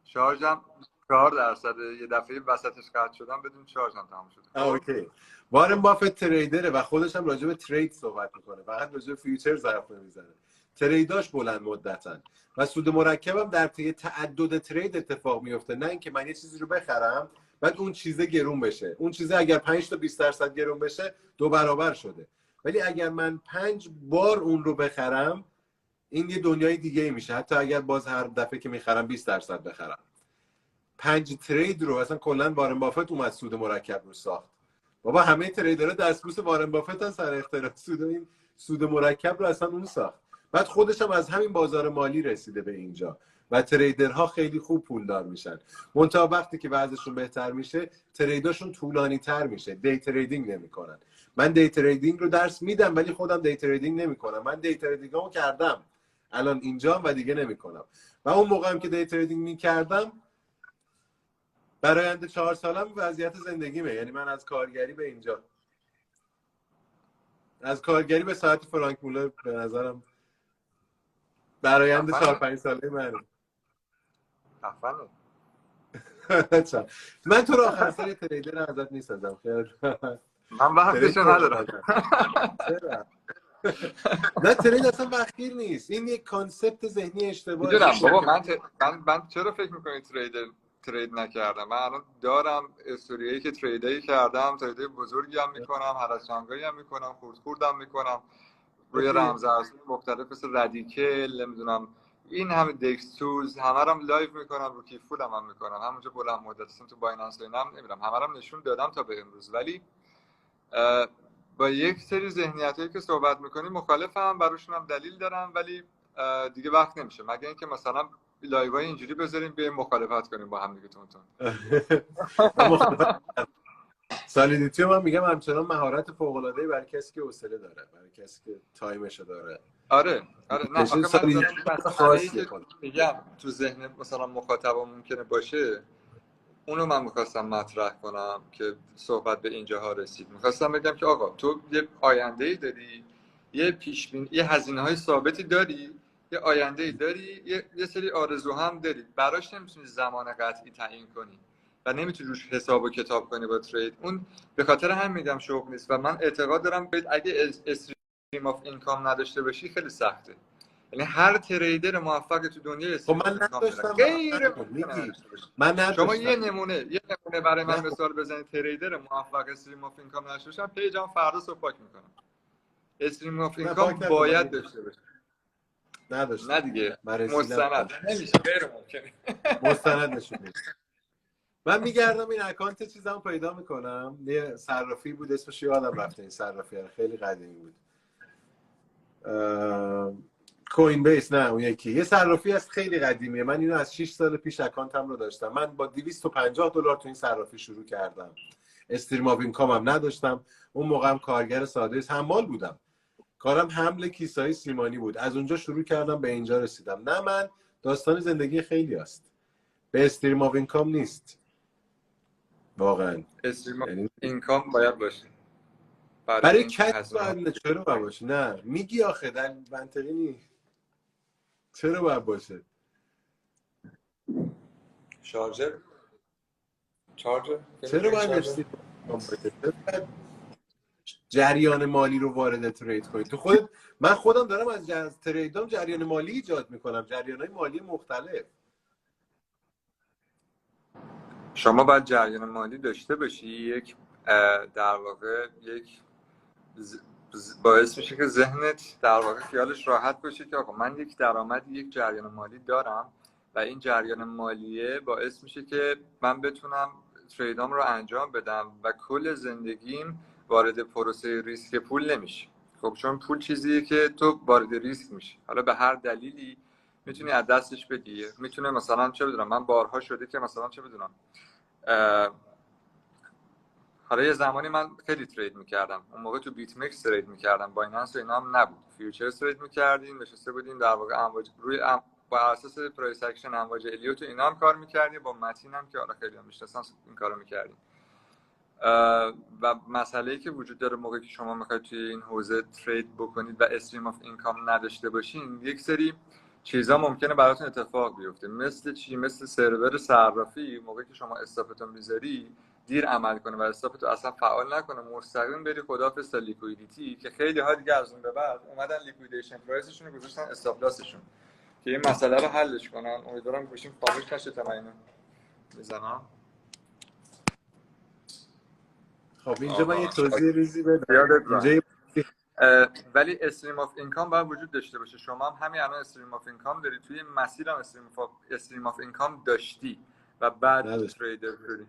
[SPEAKER 1] شارژم 4%، یه دفعه وسطش قطع شدم بدون شارژم تموم شد. خب
[SPEAKER 2] اوکی. وارن بافت تریدره و خودش هم راجع به ترید صحبت میکنه، فقط راجع به فیوچرز حرف نمیزنه. تریداش بلند مدتن و سود مرکبم در طی تعدد ترید اتفاق میفته، نه اینکه من یه چیزی رو بخرم بعد اون چیزه گرون بشه. اون چیزه اگر 5 تا 20% گرون بشه 2 برابر شده، ولی اگر من 5 بار اون رو بخرم این یه دنیای دیگه میشه، حتی اگر باز هر دفعه که میخرم 20% بخرم. 5 ترید رو اصلا کلا وارن بافت اومد سود مرکب رو ساخت. بابا همه تریدرها دستبوس وارن بافت هم سر اختراع سود مرکب رو اصلا اون ساخت. بعد خودش هم از همین بازار مالی رسیده به اینجا و تریدرها خیلی خوب پولدار میشن. منتها وقتی که وضعشون بهتر میشه تریداشون طولانی تر میشه، دی تریدینگ نمیکنن. من دی تریدینگ رو درس میدم ولی خودم دی تریدینگ نمیکنم. من دی تریدینگمو کردم الان اینجا و دیگه نمیکنم. و اون موقع هم که دی تریدینگ میکردم برای آینده 4 سالم وضعیت زندگیمه، یعنی من از کارگری به اینجا، از کارگری به ساعت فرانک مولر به نظرم برای آینده 4-5 ساله منه.
[SPEAKER 1] خفنه.
[SPEAKER 2] من تو رو آخر سر تریدر ازت میسازم خیلی.
[SPEAKER 1] من
[SPEAKER 2] ترید
[SPEAKER 1] وقتشو ندارم.
[SPEAKER 2] چرا؟ نه ترید اصلا وقتگیر نیست، این یک کانسپت ذهنی اشتباهه.
[SPEAKER 1] میدونم بابا، من چرا فکر میکنی ترید نکردم؟ من الان دارم استوریایی که تریدایی کردم، تریدای بزرگی هم میکنم، هر از شانگایی هم میکنم، خوردم میکنم روی رمزارزهای مختلف مثل رادیکل، نمیدونم این همه دکستوز، همه رو لایو میکنم، رو کیفول هم میکنم، همونجا بلند مدت هستم تو بایننس هم نمیرم، همه رو نشون دادم تا به امروز. ولی با یک سری ذهنیتایی که صحبت میکنی مخالفم، براشون هم دلیل دارم، ولی دیگه وقت نمیشه، مگه اینکه مثلا لایوهای اینجوری بذاریم بیایم مخالفت کنیم با هم دیگه تون.
[SPEAKER 2] من مخالفت سالیدیتی من میگم همچنان مهارت فوق العاده برای کسی که حوصله داره، برای کسی که تایمشو داره.
[SPEAKER 1] آره نه آخه من دارم مسئله‌ای که
[SPEAKER 2] کنه.
[SPEAKER 1] میگم تو ذهن مثلا مخاطبم ممکنه باشه، اونو من میخواستم مطرح کنم که صحبت به اینجاها رسید. میخواستم بگم که آقا تو یه آینده‌ای داری، یه یه هزینه‌های ثابتی داری، یه آینده‌ای داری، یه سری آرزو هم داری، براش نمیتونی زمان قطعی تعیین کنی و نمیتونی روش حساب و کتاب کنی با ترید. اون به خاطر هم میگم شغل نیست و من اعتقاد دارم اگه استریم آف اینکام نداشته باشی خیلی سخته. یعنی هر تریدر موفق تو دنیا
[SPEAKER 2] خب
[SPEAKER 1] استریم آف
[SPEAKER 2] من
[SPEAKER 1] اینکام داره،
[SPEAKER 2] نداشتم
[SPEAKER 1] غیر
[SPEAKER 2] میگی
[SPEAKER 1] نداشته باشی.
[SPEAKER 2] من
[SPEAKER 1] شما
[SPEAKER 2] نداشتم.
[SPEAKER 1] یه نمونه برای من
[SPEAKER 2] نه
[SPEAKER 1] مثال بزنید تریدر موفق استریم آف اینکام داشته باشم، پیجم فردا صبح پاک میکنم. استریم آف
[SPEAKER 2] نه
[SPEAKER 1] اینکام
[SPEAKER 2] پاک نکن،
[SPEAKER 1] باید داشته باشه. نه
[SPEAKER 2] نداشتم.
[SPEAKER 1] دیگه
[SPEAKER 2] من رسیدم
[SPEAKER 1] مستند نمیشه، غیر ممکنه.
[SPEAKER 2] مستند نشون میده. من میگردم این اکانت چیزامو پیدا میکنم، یه صرافی بود اسمش یادم رفته، این صرافی خیلی قدیمی بود. کوین بیس، نه اون یکی، یه صرافی است خیلی قدیمیه. من اینو از 6 سال پیش اکانتم رو داشتم. من با $250 تو این صرافی شروع کردم. استریم آف اینکام هم نداشتم. اون موقع هم کارگر ساده حمال بودم. کارم حمل کیسه‌های سیمانی بود. از اونجا شروع کردم به اینجا رسیدم. نه من داستان زندگی خیلی است. به استریم آف اینکام نیست. واقعا.
[SPEAKER 1] استریم آف
[SPEAKER 2] یعنی
[SPEAKER 1] اینکام باید باشه
[SPEAKER 2] برای
[SPEAKER 1] این
[SPEAKER 2] کسی
[SPEAKER 1] هزینه.
[SPEAKER 2] باید، چرا باید باشه؟ نه میگی آخه در منطقی نیست. چرا باید باشه؟
[SPEAKER 1] شارژر
[SPEAKER 2] چرا باید استریم آف اینکام باشه؟ جریان مالی رو وارد ترید کنید تو خودت. من خودم دارم از تریدام جریان مالی ایجاد میکنم، جریان‌های مالی مختلف.
[SPEAKER 1] شما باید جریان مالی داشته باشی، یک در واقع یک باعث میشه که ذهنت در واقع خیالش راحت باشه که آقا من یک درآمدی، یک جریان مالی دارم و این جریان مالیه باعث میشه که من بتونم تریدام رو انجام بدم و کل زندگیم وارد پروسه ریسک پول نمیشه. خب چون پول چیزیه که تو وارد ریسک میشی، حالا به هر دلیلی میتونی از دستش بدی. میتونه مثلا چه بدونم، من بارها شده که مثلا چه بدونم حالا یه زمانی من خیلی ترید میکردم، اون موقع تو بیت مکس ترید میکردم، بایننس و اینا هم نبود، فیوچرز ترید میکردیم، نشسته بودیم در واقع امواج روی با اساس پرایس اکشن امواج الیوت و اینا هم کار میکردیم، با متین هم که آره خیلی هم میشناسن این کارو میکردیم. و مسئله‌ای که وجود داره موقعی که شما میخواید توی این حوزه ترید بکنید و استریم آف اینکام نداشته باشین، یک سری چیزا ممکنه براتون اتفاق بیفته. مثل چی؟ مثل سرور صرافی موقعی که شما استاپتو میذاری دیر عمل کنه و استاپتو اصلا فعال نکنه، مستقیم بری خداحافظ تا لیکویدیتی، که خیلی ها دیگه از اون به بعد اومدن لیکویدیشن پرایسشون رو گذاشتن استاپ لاسشون که این مسئله رو حلش کنن. امیدوارم گوشیم خاموش نشه تا من اینو بزنم.
[SPEAKER 2] خب اینجا من یه توضیح ریزی بدم. اینجا
[SPEAKER 1] ولی استریم آف اینکام باید وجود داشته باشه. شما هم همین الان استریم آف اینکام داری، توی مسیر هم استریم آف اینکام داشتی و بعد تریدر شدی.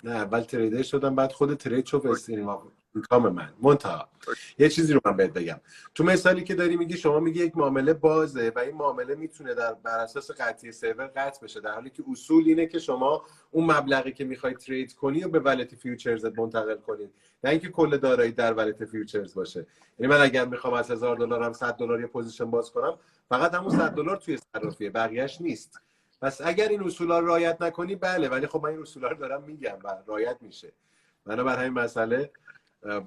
[SPEAKER 2] نه اول تریدر شدم، بعد خود ترید شد استریم آف اینکام من. منتها یه چیزی رو من بهت بگم، تو مثالی که داری میگی، شما میگی یک معامله بازه و این معامله میتونه بر اساس قطعی سرور قطع بشه، در حالی که اصول اینه که شما اون مبلغی که میخوای ترید کنی و به ولت فیوچرز منتقل کنی، نه اینکه کل دارایی در ولت فیوچرز باشه. یعنی من اگر میخوام از $1000 هم $100 یه پوزیشن باز کنم، فقط همون $100 توی صرافیه، بقیه‌اش نیست. پس اگر این اصولا رو رعایت نکنی بله، ولی خب من این اصولا رو دارم میگم و رعایت میشه. بنابراین همین مسئله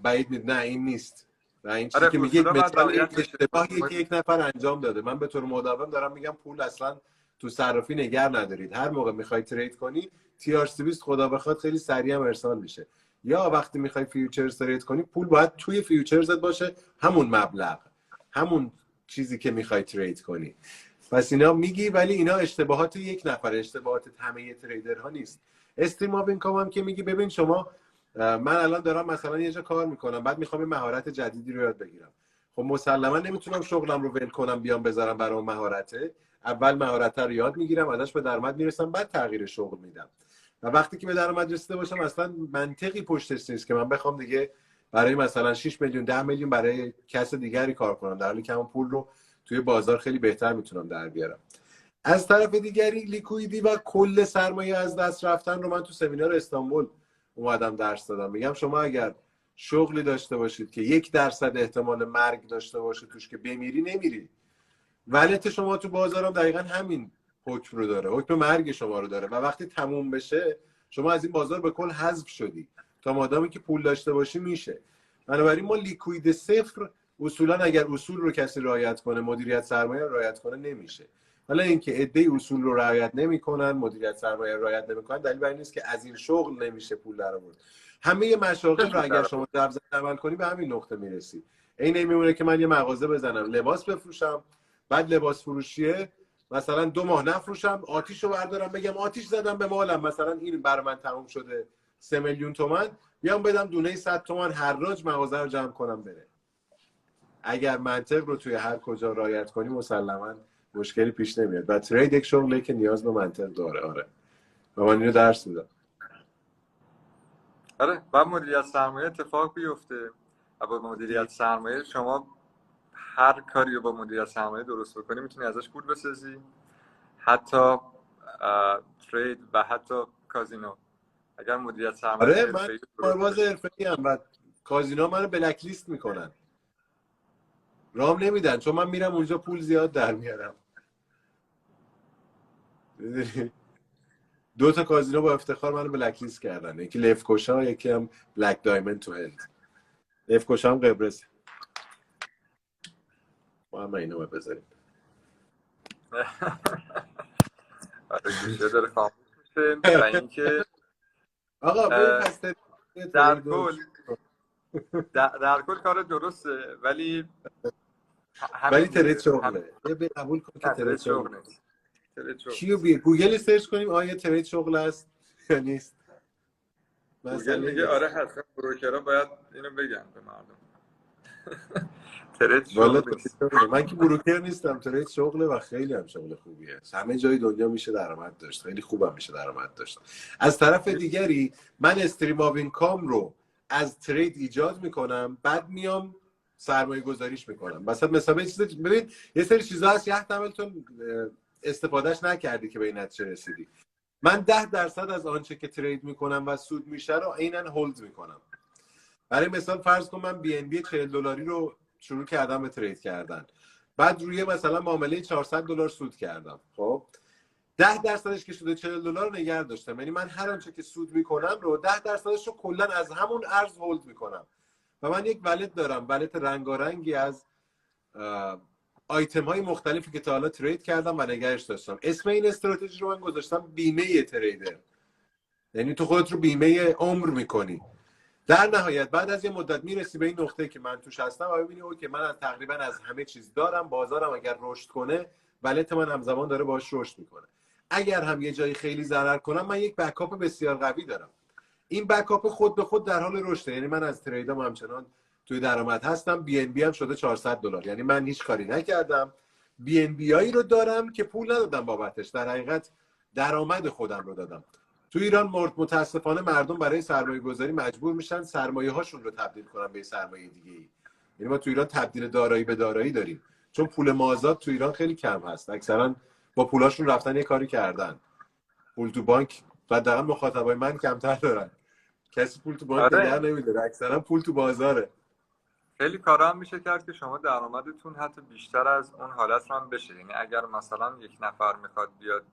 [SPEAKER 2] بعید نیست. نه این نیست. و این چیزی که میگید مثلا اشتباهی که یک نفر انجام داده، من به طور مداوم دارم میگم پول اصلا تو صرافی نگه ندارید. هر موقع میخوای ترید کنی TRC20 خدا بخواد خیلی سریع هم ارسال میشه. یا وقتی میخوای فیوچرز ترید کنی، پول باید توی فیوچرزت باشه، همون مبلغ، همون چیزی که میخوای ترید کنی. پس اینا میگی، ولی اینا اشتباهات یک نفر، اشتباهات همه تریدرها نیست. استریم آف اینکام هم که میگی، ببین شما، من الان دارم مثلا یه جا کار میکنم، بعد میخوام یه مهارت جدیدی رو یاد بگیرم. خب مسلما نمیتونم شغلم رو ول کنم بیام بذارم برای اون مهارته. اول مهارت رو یاد میگیرم، ازش به درآمد میرسم، بعد تغییر شغل میدم. و وقتی که به درآمد رسیده باشم، اصلا منطقی پشتش نیست که من بخوام دیگه برای مثلا 6 میلیون 10 میلیون برای کس دیگری کار کنم، در حالی که اون پول رو توی بازار خیلی بهتر میتونم در بیارم. از طرف دیگری لیکویدی و کل سرمایه از دست رفتن رو من تو سمینار استانبول اومدم درس دادم. میگم شما اگر شغلی داشته باشید که 1% احتمال مرگ داشته باشه توش، که بمیری نمیری، ولت شما تو بازارم دقیقا همین حکم رو داره، حکم مرگ شما رو داره، و وقتی تموم بشه شما از این بازار به کل حذف شدی. تا مادامی که پول داشته باشی میشه. بنابراین ما لیکوید صفر اصولا اگر اصول رو کسی رعایت کنه، مدیریت سرمایه رو رعایت کنه، نمیشه. حالا اینکه عده اصول رو رعایت نمیکنن، مدیریت سرمایه رو رعایت نمیکنن، دلیل بر این نیست که از این شغل نمیشه پول در آورد. همه مشاغل رو اگر شما جذب عمل کنی به همین نقطه میرسی. عین این میمونه که من یه مغازه بزنم، لباس بفروشم، بعد لباس فروشیه مثلا 2 ماه نفروشم، آتیش رو بردارم بگم آتیش زدم به مالم، مثلا این برای من تموم شده 3 میلیون تومان، بیام بدم دونه 100 تومان حراج مغازه رو جمع کنم بره. اگر منطق رو توی هر کجا رعایت کنی مسلما مشکلی پیش نمیاد. و ترید یک شغله که نیاز به منطق داره. آره، و من اینو درس میدم.
[SPEAKER 1] آره، بعد مدیریت سرمایه اتفاق بیفته و با مدیریت سرمایه شما هر کاری رو با مدیریت سرمایه درست بکنی میتونی ازش پول بسازی، حتی ترید و حتی کازینو. اگر مدیریت سرمایه
[SPEAKER 2] آره، من کارباز حرفه‌ای ام و کازینو منو بلک لیست میکنن، رام نمیدن، چون من میرم اونجا پول زیاد در میارم. 2 تا کازینو با افتخار منو بلک لیست کردن، یکی لفکوشا، یکی هم بلک دایموند تو هند. لفکوشا هم قبرس. ما هم اینو بذاریم.
[SPEAKER 1] گوشه داره خاموش میشه. و اینکه
[SPEAKER 2] آقا ببین پس
[SPEAKER 1] در کل کار درسته، ولی
[SPEAKER 2] ترید شغله. یه قبول کن که ترید شغله. کیو گوگل سرچ کنیم آیا ترید شغل است یا نیست.
[SPEAKER 1] گوگل میگه آره هست، بروکرها باید اینو بگن به مردم. ترید شغل.
[SPEAKER 2] من که بروکر نیستم، ترید شغله و خیلی هم شغل خوبیه. همه جای دنیا میشه درآمد داشت، خیلی خوبم میشه درآمد داشت. از طرف دیگری من استریم آف اینکام رو از ترید ایجاد میکنم، بعد میام سرمایه گذاریش میکنم. مثلا چیز، ببین یه سری چیزا هست 10 تملتون استفادهش نکردی که به این نتیجه رسیدی. من 10% از آنچه که ترید میکنم و سود میشه رو عیناً هولد میکنم. برای مثال فرض کن من بی ان بی $40 رو شروع کردم به ترید کردن، بعد روی مثلا معامله $400 سود کردم. خب 10%ش که شده $40 رو نگه داشتم، یعنی من هر آنچه که سود میکنم رو 10%ش رو کلا از همون ارز هولد میکنم. و من یک ولت دارم، ولت رنگارنگی از آیتم های مختلفی که تا حالا ترید کردم و نگهش داشتم. اسم این استراتژی رو من گذاشتم بیمه تریدر، یعنی تو خودت رو بیمه عمر میکنی. در نهایت بعد از یه مدت میرسی به این نقطه که من توش هستم و ببینی اوکی من تقریبا از همه چیز دارم، بازارم اگر رشد کنه ولت من همزمان داره باهاش رشد میکنه. اگر هم یه جایی خیلی ضرر کنم من یک بکاپ بسیار قوی دارم. این بکاپ خود به خود در حال رشده، یعنی من از تریدام همچنان توی درآمد هستم. بی ان بی هم شده $400، یعنی من هیچ کاری نکردم. بی ان بی هایی رو دارم که پول ندادم بابتش، در حقیقت درآمد خودم رو دادم. تو ایران متاسفانه مردم برای سرمایه گذاری مجبور میشن سرمایه هاشون رو تبدیل کنن به سرمایه دیگه ای. یعنی ما تو ایران تبدیل دارایی به دارایی داریم، چون پول مازاد تو ایران خیلی کم هست. اکثرا با پولاشون رفتن یه کاری کردن. پول تو بانک و دقیقا مخاطبای من کمتر دارن، کسی پول تو بانک نگه
[SPEAKER 1] آره،
[SPEAKER 2] نمیداره، اکثرا پول تو بازاره.
[SPEAKER 1] خیلی کارا هم میشه کرد که شما درآمدتون حتی بیشتر از اون حالت هم بشه. یعنی اگر مثلا یک نفر میخواد بیاد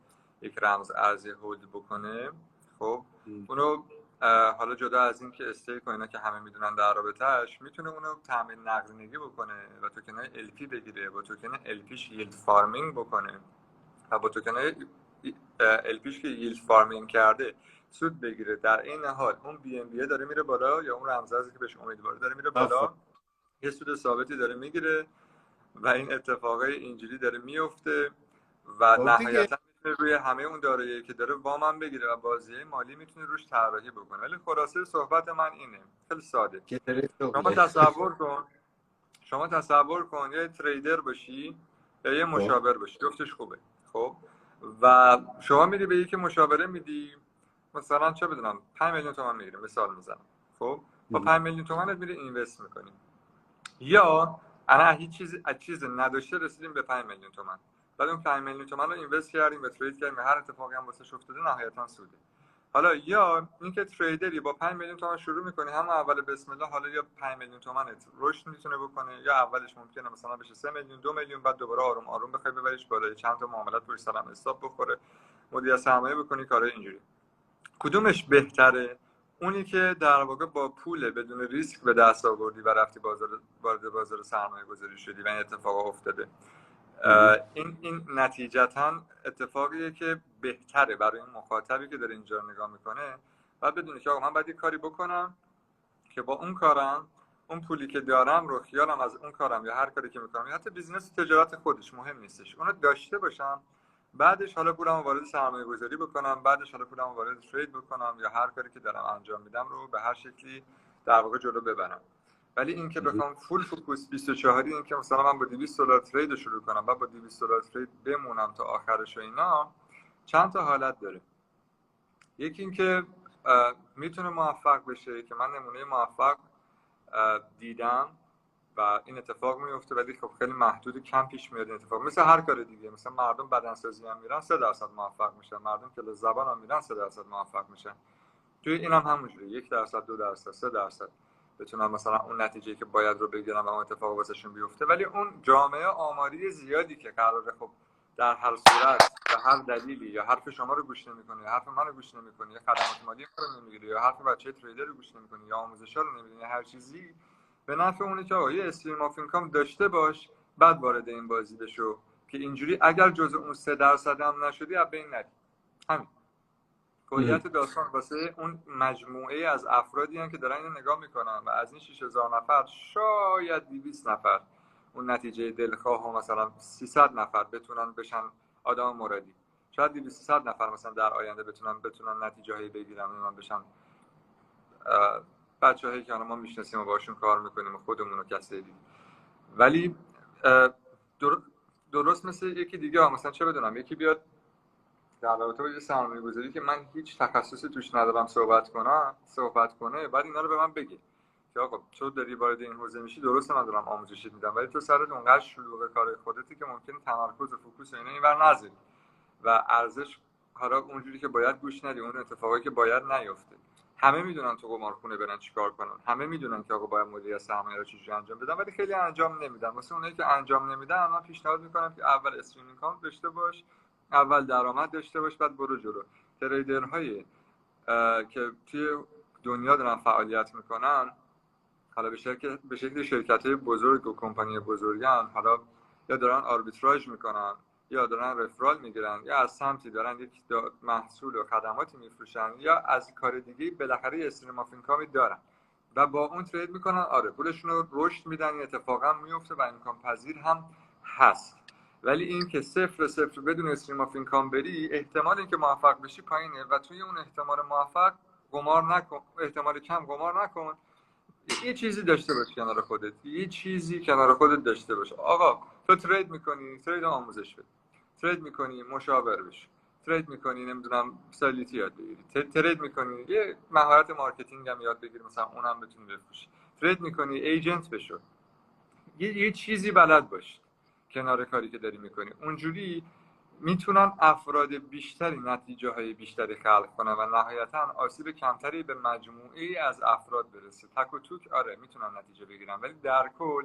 [SPEAKER 1] یک رمز ارزی هولد بکنه، خب اونو حالا جدا از این که استیک و اینا که همه میدونن در رابطه‌اش، میتونه اونو تامین نقدینگی بکنه و توکنای ال پی بگیره، با توکن ال پیش ییلد فارمینگ بکنه و با توکنای ال پیش که ییلد فارمینگ کرده سود بگیره. در این حال اون بی ام بی داره میره بالا یا اون رمز ارزی که بهش امیدواره داره میره بالا، یه سود ثابتی داره میگیره و این اتفاقای اینجوری داره میفته و
[SPEAKER 2] خب دیگه
[SPEAKER 1] نهایتا میتونه روی همه اون دارایی که داره وام هم بگیره و بازی مالی میتونه روش طراحی بکنه. ولی خلاصه صحبت من اینه، خیلی ساده.
[SPEAKER 2] که ترید
[SPEAKER 1] شما
[SPEAKER 2] شغله.
[SPEAKER 1] تصور کن یه تریدر باشی یا یه
[SPEAKER 2] خب
[SPEAKER 1] مشاور باشی، جفتش خوبه. خب و شما میری به یکی مشاوره میدی، مثلا چه بدونم 5 میلیون تومان میگیره، مثال میزنم. خب با 5 میلیون تومانت میری اینوست میکنی، یا انا هیچ چیز نداشته رسیدیم به 5 میلیون تومان، بعد اون 5 میلیون تومان رو اینوست کردیم و ترید کردیم، هر اتفاقی هم واسش افتاده نهایتا سوده. حالا یا اینکه تریدری با 5 میلیون تومان شروع میکنی، هم اول بسم الله، حالا یا 5 میلیون تومانت رشد میتونه بکنه، یا اولش ممکنه مثلا بشه 3 میلیون 2 میلیون، بعد دوباره آروم آروم بخوای ببریش بالا، چند تا معاملات پشت سر هم استاپ بخوره، مدیر سرمایه بکنی، کارهای اینجوری. کدومش بهتره؟ اونی که در واقع با پول بدون ریسک به دست آوردی و رفتی وارد بازار سرمایه گذاری شدی و این اتفاق افتاده. این نتیجتا اتفاقیه که بهتره برای این مخاطبی که داره اینجا نگاه میکنه و بدونه که آقا من باید کاری بکنم که با اون کارم اون پولی که دارم رو خیالم از اون کارم یا هر کاری که میکنم یا حتی بیزنس تجارت خودش مهم نیستش، اونو داشته باشم، بعدش حالا پولمو وارد سرمایه گذاری بکنم، بعدش حالا پولمو وارد ترید بکنم یا هر کاری که دارم انجام میدم رو به هر شکلی در واقع جلو ببرم. ولی اینکه بخوام فول فوکوس 24 این که مثلا من با $200 ترید شروع کنم بعد با $200 ترید بمونم تا آخرش و اینا، چند تا حالت داره. یکی اینکه میتونه موفق بشه که من نمونه موفق دیدم و این اتفاق میفته، ولی خب خیلی محدود، کم پیش میاد این اتفاق. مثل هر کار دیگه، مثلا مردم بدنسازی هم میرن 3% موفق میشن، مردم کلاس زبان هم میرن 3% موفق میشن. توی این هم همونجوری 1%، 2%، 3% بتونن مثلا اون نتیجه‌ای که باید رو بگیرن و اون اتفاق واسهشون بیفته. ولی اون جامعه آماری زیادی که قراره خب در هر صورت به هر دلیلی یا حرف شما رو گوش نمی‌کنه یا حرف من رو گوش نمی‌کنه یا خدمات مالی رو نمی‌گیره یا حرف بچه تریدر رو گوش نمی‌کنه یا آموزشا رو نمی‌بینه یا هر چیزی، به نفع اونه که آقا یه استریم آف اینکام داشته باش، بعد وارد این بازی بشو که اینجوری اگر جزء اون 3% هم نشدی از بین نری. همین کلیت داستان واسه اون مجموعه از افرادی هستن که دارن اینو نگاه میکنن و از این 6000 نفر شاید 200 نفر اون نتیجه دلخواه و مثلا 300 نفر بتونن بشن آدم مرادی، شاید 200 نفر مثلا در آینده بتونن نتیجه هایی بگیرن و بشن بچه‌هایی که ما میشناسیم و باشون کار میکنیم و خودمون رو کسی دید. ولی درست مثل یکی دیگه مثلا چه بدونم یکی بیاد در رابطه با یه سرمایه گذاری که من هیچ تخصصی توش ندارم صحبت کنه، بعد اینا رو به من بگی که آقا تو داری وارد این حوزه میشی، درسته من دارم آموزشی میدم ولی تو سرت اونقدر شلوغ کار خودتی که ممکنه تمرکز و فوکوس اینا اینور نذاری و ارزش حالا اونجوری که باید گوش ندی، اون اتفاقی که باید نیفته. همه میدونن تو قمارخونه برن چیکار کنن، همه میدونن که آقا باید مدیریت سرمایه رو چجوری انجام بدن، ولی خیلی انجام نمیدن. واسه اونایی که انجام نمیدن من پیشنهاد میکنم که اول استریمینگ کانت داشته باش، اول درآمد داشته باش، بعد برو جلو. تریدرهای که توی دنیا دارن فعالیت میکنن، حالا به شکل شرکت‌های بزرگ و کمپانی بزرگن، حالا یا دارن آربیتراژ میکنن یا دارن رفرال میگیرن یا از سمتی دارن یک محصول و خدماتی میفروشن یا از کار دیگه بالاخره استریم آف اینکامی دارن و با اون ترید میکنن. آره پولشون رو رشد میدن، اتفاقا میفته و امکان پذیر هم هست. ولی این که صفر بدون استریم آف اینکام بری، احتمال اینکه موفق بشی پایینه و توی اون احتمال موفق قمار نکن، احتمال کم قمار نکن. یه چیزی داشته باش کنار خودت، یه چیزی کنار خودت داشته باش. آقا تو ترید میکنی، ترید آموزش بده. ترید میکنی مشاور بشی. ترید میکنی نمیدونم سالیتی یاد بگیری. ترید میکنی یه مهارت مارکتینگ هم یاد بگیری، مثلا اونم بتونی بفروشی. ترید میکنی ایجنت بشو. یه چیزی بلد باش کنار کاری که داری میکنی. اونجوری میتونن افراد بیشتری نتیجه های بیشتری خلق کنن و نهایتا آسیب کمتری به مجموعی از افراد برسه. تک و توک آره میتونن نتیجه بگیرن، ولی در کل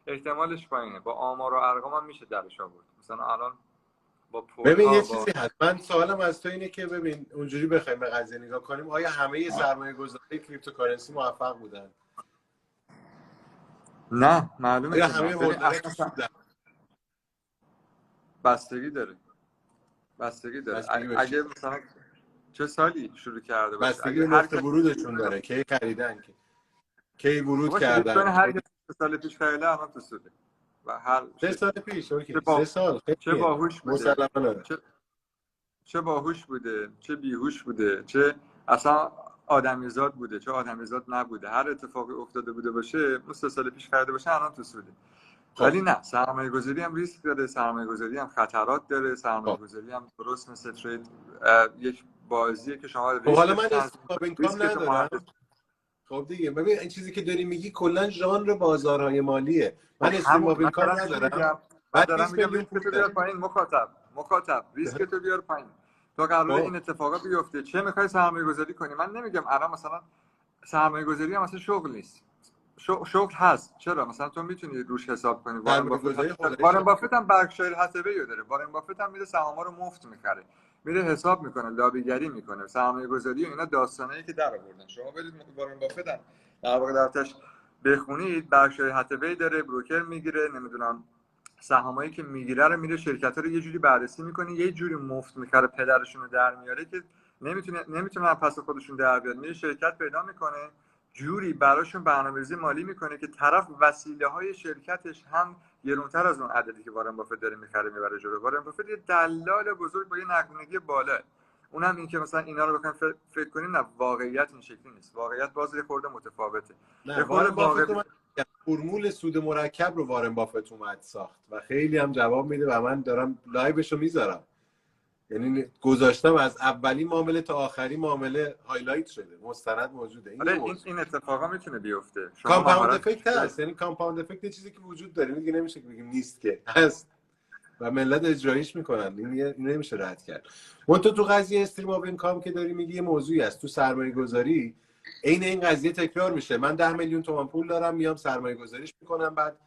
[SPEAKER 1] احتمالش پایینه. با آمار و ارقام هم میشه درش آورد. مثلا الان با
[SPEAKER 2] ببین
[SPEAKER 1] پول‌ها
[SPEAKER 2] یه چیزی هست، من سوالم از تو اینه که ببین اونجوری بخوایم به قضیه نگاه کنیم، آیا همه سرمایه گذاری کریپتوکارنسی موفق بودن؟
[SPEAKER 1] نه معلومه
[SPEAKER 2] آیا
[SPEAKER 1] که
[SPEAKER 2] همه
[SPEAKER 1] نه. ببین
[SPEAKER 2] هولدرها
[SPEAKER 1] اصلا
[SPEAKER 2] بودن؟
[SPEAKER 1] بستگی داره. بستگی داره.
[SPEAKER 2] بستگی به چی؟
[SPEAKER 1] اگه مثلا چه سالی شروع کرده باشه،
[SPEAKER 2] بستگی
[SPEAKER 1] اگه
[SPEAKER 2] به
[SPEAKER 1] هر
[SPEAKER 2] نقطه
[SPEAKER 1] کسی
[SPEAKER 2] ورودشون داره، کی خریدن، کی ورود
[SPEAKER 1] باشه بیت کوین
[SPEAKER 2] کردن،
[SPEAKER 1] هر
[SPEAKER 2] کی.
[SPEAKER 1] کسی 3 سال پیش خریده الان تو سوده و هر
[SPEAKER 2] 3 سال پیش
[SPEAKER 1] چه
[SPEAKER 2] اوکی،
[SPEAKER 1] با
[SPEAKER 2] 3 سال
[SPEAKER 1] چه
[SPEAKER 2] خیلیه،
[SPEAKER 1] باهوش بوده،
[SPEAKER 2] مسلما آره.
[SPEAKER 1] چه باهوش بوده، چه بیهوش بوده، چه اصلا آدمیزاد بوده، چه آدمیزاد نبوده، هر اتفاقی افتاده بوده باشه اون 3 سال پیش خریده باشه الان تو سوده.
[SPEAKER 2] خب
[SPEAKER 1] ولی نه، سرمایه گذاری هم ریسک داره، سرمایه گذاری هم خطرات داره، سرمایه
[SPEAKER 2] خب
[SPEAKER 1] گذاری هم درست مثل ترید یک بازیه که شما
[SPEAKER 2] خب حالا
[SPEAKER 1] ریسکش
[SPEAKER 2] من
[SPEAKER 1] تنظیم
[SPEAKER 2] استثاب
[SPEAKER 1] کنید،
[SPEAKER 2] اینکام
[SPEAKER 1] ریسکش رو
[SPEAKER 2] ندارم.
[SPEAKER 1] مهندس.
[SPEAKER 2] خب دیگه ببین این چیزی که داری میگی کلا ژانر بازارهای مالیه.
[SPEAKER 1] خب
[SPEAKER 2] من استریم
[SPEAKER 1] همون
[SPEAKER 2] آف
[SPEAKER 1] من
[SPEAKER 2] اینکام
[SPEAKER 1] دارم چی
[SPEAKER 2] ندارم،
[SPEAKER 1] میگم،
[SPEAKER 2] بعد 20 میلیون
[SPEAKER 1] ریسک
[SPEAKER 2] پول
[SPEAKER 1] تو بیار
[SPEAKER 2] دارم.
[SPEAKER 1] پایین. مخاطب ریسک تو بیار پایین. تو قراره
[SPEAKER 2] خب
[SPEAKER 1] این اتفاقا بیفته، چه میخوای سرمایه گذاری کنی؟ من نمیگم الان مثلا سرمایه گذاری هم مثلا شغل نیست. شغل هست. چرا؟ مثلا تو میتونی روش حساب کنی.
[SPEAKER 2] سرمایه گذاری خدای
[SPEAKER 1] وارن
[SPEAKER 2] شد.
[SPEAKER 1] بافت هم برکشایر هاتوی رو داره. وارن بافت هم میره سهام‌ها رو مفت میخره، میره حساب میکنه، لابیگری میکنه. سرمایه گذاری و اینا داستانایی که در آوردن. شما برید وارن بافت هم در واقع درتش بخونید، برکشایر هاتوی داره، بروکر میگیره، نمیدونم سهامایی که میگیره رو میره شرکت‌ها رو یه جوری بررسی میکنه، یه جوری مفت میخره، پدرشون رو در میاره که نمیتونه پس خودشون در بیاد. میره شرکت پیدا میکنه، جوری براشون برنامه‌ریزی مالی میکنه که طرف وسیله‌های شرکتش هم گرونتر از اون عددی که وارن بافت داره میخره میبره جلو. وارن بافت یه دلال بزرگ با یه نقدینگی بالا. اونم این که مثلا اینا رو بخوایم فکر کنیم، نه واقعیت این شکلی نیست. واقعیت باز یه خورده متفاوته.
[SPEAKER 2] نه
[SPEAKER 1] یه خورده
[SPEAKER 2] وارن بافت
[SPEAKER 1] واقعیت
[SPEAKER 2] اومد فرمول سود مرکب رو وارن بافت اومد ساخت و خیلی هم جواب میده و من دارم لایوش رو میذارم، یعنی گذاشتم از اولی معامله تا آخری معامله هایلایت شده، مستند موجوده. این یه
[SPEAKER 1] آره
[SPEAKER 2] موضوع.
[SPEAKER 1] این اتفاقا میتونه بیفته. شما
[SPEAKER 2] کامپاوند
[SPEAKER 1] مهارت
[SPEAKER 2] افکت
[SPEAKER 1] بیشتری.
[SPEAKER 2] هست، یعنی کامپاوند افکت یه چیزی که وجود داره، دیگه نمیشه که بگیم نیست، که هست و ملت اجرایش میکنن. این نمیشه رد کرد. تو قضیه استریم آف اینکام که داری میگی یه موضوعی است تو سرمایه گذاری. عین این قضیه تکرار میشه. من 10 میلیون تومان پول دارم، میام سرمایه گذاریش میکنم، بعد